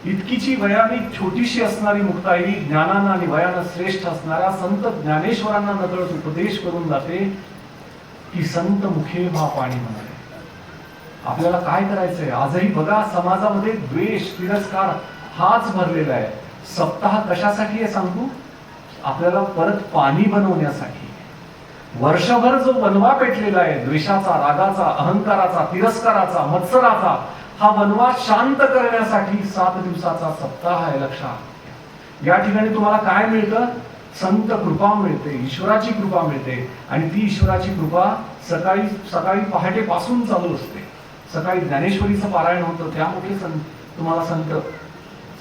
इतकीची वयाने छोटीशी असणारी मुक्ताई ज्ञानानं आणि वयानं श्रेष्ठ असणाऱ्या संत ज्ञानेश्वरांना नकळत उपदेश करून जाते की संत मुखे व्हा पाणी म्हणाले. आपल्याला काय करायचंय? आजही बघा समाजामध्ये द्वेष, तिरस्कार हाच भरलेला आहे. सप्ताह कशासाठी आहे सांगू? आपल्याला परत पाणी बनवण्यासाठी. वर्षभर जो वनवा पेटलेला आहे द्वेषाचा, रागाचा, अहंकाराचा, तिरस्काराचा, मत्सराचा, हा वनवा शांत करण्यासाठी 7 दिवसाचा सप्ताह आहे. लक्षात. या ठिकाणी तुम्हाला काय मिळतं? संत कृपा मिळते, ईश्वराची कृपा मिळते. आणि ती ईश्वराची कृपा सकाळी सकाळी पहाटेपासून चालू असते. सकाळी ज्ञानेश्वरीचं पारायण होतं, त्यामुळे तुम्हाला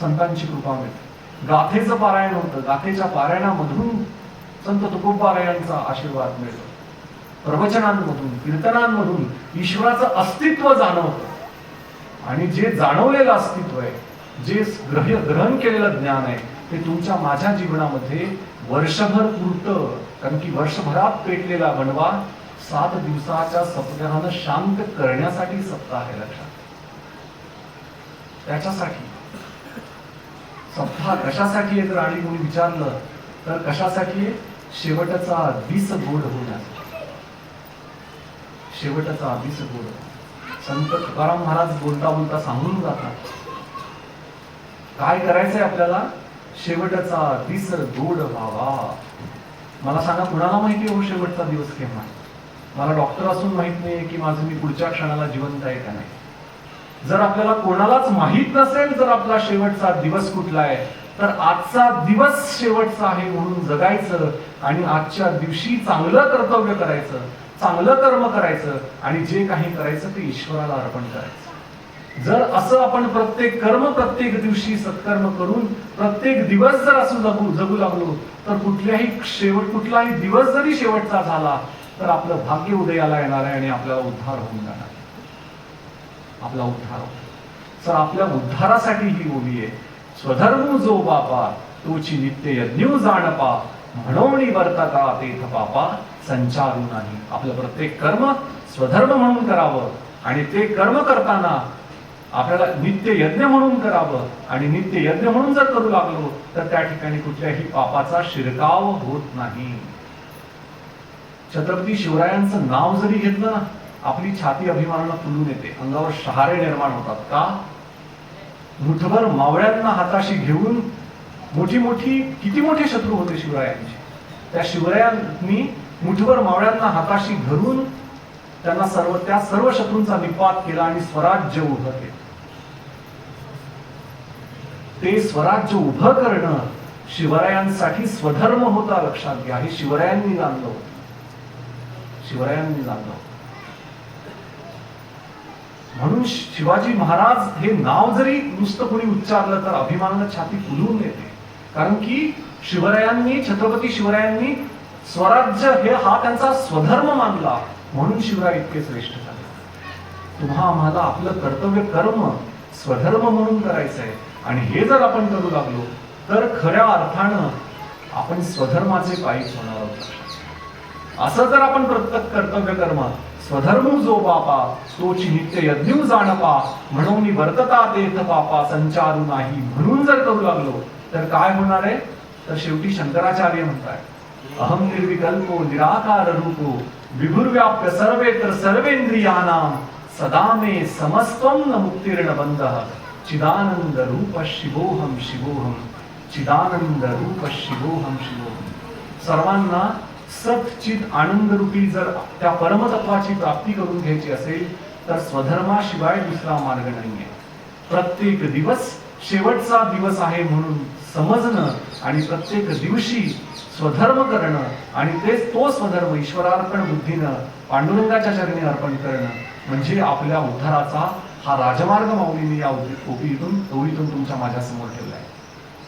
संतांची कृपा मिळते. गाथेचं पारायण होतं, गाथेच्या पारायणामधून संत तुकोबारायांचा आशीर्वाद मिळतो. प्रवचनांमधून, कीर्तनांमधून ईश्वराचं अस्तित्व जाणवतं. आणि जे जाणवलेलं अस्तित्व आहे, जे ग्रहण केलेलं ज्ञान आहे, ते तुमच्या माझ्या जीवनामध्ये वर्षभर पुरतं. कारण की वर्षभरात पेटलेला बनवा 7 दिवसाच्या सप्ताहानं शांत करण्यासाठी सप्ताह आहे. लक्षात, त्याच्यासाठी सप्ताह कशासाठी आहे? तर आणि कोणी विचारलं तर कशासाठी आहे? शेवटचा दिस गोड होण्यासाठी. शेवटचा दिस गोड. संत तुकाराम महाराज बोलता बोलता सांगून जातात, काय करायचंय आपल्याला? शेवटचा दिस गोड व्हावा. मला सांगा, कुणाला माहिती हो शेवटचा दिवस केव्हा? मला डॉक्टर असून माहित नाही की माझं मी पुढच्या क्षणाला जिवंत आहे का नाही. जर आपल्याला कोणालाच माहित नसेल जर आपला शेवटचा दिवस कुठला आहे, तर आजचा दिवस शेवटचा आहे म्हणून जगायचं आणि आजच्या दिवशी चांगलं कर्तव्य करायचं, चांगलं कर्म करायचं आणि जे काही करायचं ते ईश्वराला अर्पण करायचं. जर असं आपण प्रत्येक कर्म प्रत्येक दिवशी सत्कर्म करून प्रत्येक दिवस जर असं जगू लागलो, तर कुठलाही दिवस जरी शेवटचा झाला तर आपलं भाग्य उदयाला येणार आहे आणि आपल्याला उद्धार होऊन जाणार. आपला उद्धार होतो. तर आपल्या उद्धारासाठी ही ओवी आहे. स्वधर्म जो बापा तोची नित्य यज्ञ जाणपा, म्हणोनी वर्तता तेथ पापा संचारू नाही. आपलं प्रत्येक कर्म स्वधर्म म्हणून करावं आणि ते कर्म करताना आपल्याला नित्य यज्ञ म्हणून करावं. आणि नित्य यज्ञ म्हणून जर करू लागलो तर त्या ठिकाणी कुठल्याही पापाचा शिरकाव होत नाही. छत्रपती शिवरायांचं नाव जरी घेतलं ना, आपली छाती अभिमानानं फुलून येते, अंगावर शहारे निर्माण होतात. का? मुठभर मावळ्यांना हाताशी घेऊन किती मोठे शत्रू होते शिवरायांचे. त्या शिवरायांनी मुठभर मावळ्यांना हाताशी धरून त्या सर्व शत्रूंचा निपात केला आणि स्वराज्य उभं केलं. ते स्वराज्य उभं करणं शिवरायांसाठी स्वधर्म होता. लक्षात घ्या, हे शिवरायांनी जाणलं. म्हणून शिवाजी महाराज हे नाव जरी नुसतं कोणी उच्चारलं तर अभिमानानं छाती फुलून येते. कारण की छत्रपती शिवरायांनी स्वराज्य हा त्यांचा स्वधर्म मानला, म्हणून शिवराय इतके श्रेष्ठ झाले. तुम्हा आम्हाला आपलं कर्तव्य कर्म स्वधर्म म्हणून करायचंय आणि हे जर आपण करू लागलो तर खऱ्या अर्थानं आपण स्वधर्माचे पायी होणार आहोत. असं जर आपण प्रत्येक कर्तव्य कर्म स्वधर्म जो बापा तोची नित्य यज्ञ जाणपा, म्हणून वर्तता तेथ पापा संचारू नाही म्हणून जर करू लागलो तर काय होणार आहे? तर शेवटी शंकराचार्य म्हणतात, अहम निर्विकल्पो निराकार रूपो विभुर्व्याप्य सर्वेत्र सर्वेंद्रियानां सदा मे समस्त्वं न मुक्तिर्न बंधः चिदानंद रूप शिवोहम शिवोहम चिदानंद रूप शिवोहम शिवोहम. सर्वांना सच्चित आनंद रूपी जर त्या परमतत्वाची प्राप्ती करून घ्यायची असेल तर स्वधर्माशिवाय दुसरा मार्ग नाहीये. प्रत्येक दिवस शेवटचा दिवस आहे म्हणून समजणं आणि प्रत्येक दिवशी स्वधर्म करणं आणि तो स्वधर्म ईश्वरार्पण बुद्धीनं पांडुरंगाच्या चरणी अर्पण करणं म्हणजे आपल्या उद्धाराचा हा राजमार्ग माऊलीने या ओवीतून तुमच्या माझ्यासमोर ठेवलाय.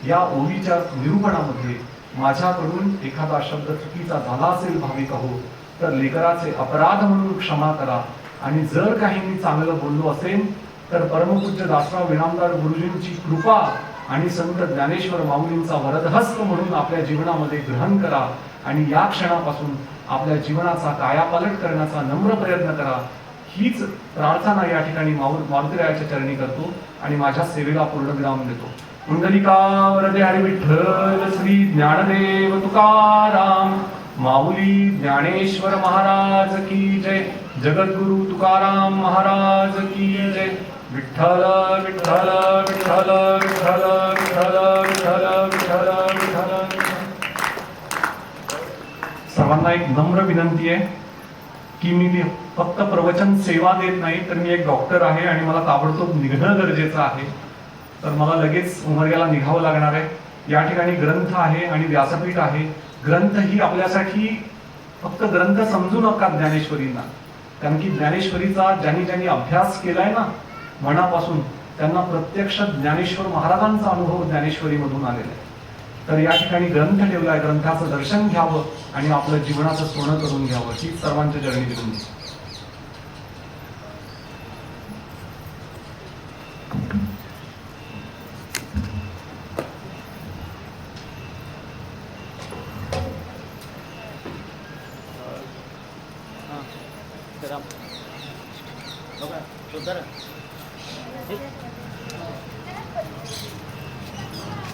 या ओवीच्या निरूपणामध्ये माझ्याकडून एखादा शब्द चुकीचा झाला असेल भाविक हो तर लेकराचे अपराध म्हणून क्षमा करा. आणि जर काही मी चांगलं बोललो असेल तर परमपूज्य दासराव इनामदार गुरुजींची कृपा आणि संत ज्ञानेश्वर माऊलींचा वरदहस्त म्हणून आपल्या जीवनामध्ये ग्रहण करा आणि या क्षणापासून आपल्या जीवनाचा कायापालट करण्याचा नम्र प्रयत्न करा. हीच प्रार्थना या ठिकाणी मारुतीरायाच्या चरणी करतो आणि माझ्या सेवेला पूर्णविराम देतो. कुंडलिका वरदे हरी विठ्ठल श्री ज्ञानदेव तुकाराम माऊली ज्ञानेश्वर महाराज की जय. जगद्गुरु तुकाराम महाराज की जय. विठ्ठल विठ्ठल विठ्ठल विठ्ठल विठ्ठल विठ्ठल विठ्ठल विठ्ठल. सर्वांना एक नम्र विनंती आहे की मी फक्त प्रवचन सेवा देत नाही तर मी एक डॉक्टर आहे आणि मला ताबडतोब निघणं गरजेचं आहे. तर मला लगेच उमरग्याला निघावं लागणार आहे. या ठिकाणी ग्रंथ आहे आणि व्यासपीठ आहे. ग्रंथ ही आपल्यासाठी फक्त ग्रंथ समजू नका ज्ञानेश्वरींना, कारण की ज्ञानेश्वरीचा ज्यांनी अभ्यास केलाय ना मनापासून त्यांना प्रत्यक्ष ज्ञानेश्वर महाराजांचा अनुभव ज्ञानेश्वरी मधून आलेला आहे. तर या ठिकाणी ग्रंथ ठेवलाय, ग्रंथाचं दर्शन घ्यावं आणि आपलं जीवनाचं सोनं करून घ्यावं, हीच सर्वांच्या चरणी विनंती. बघा,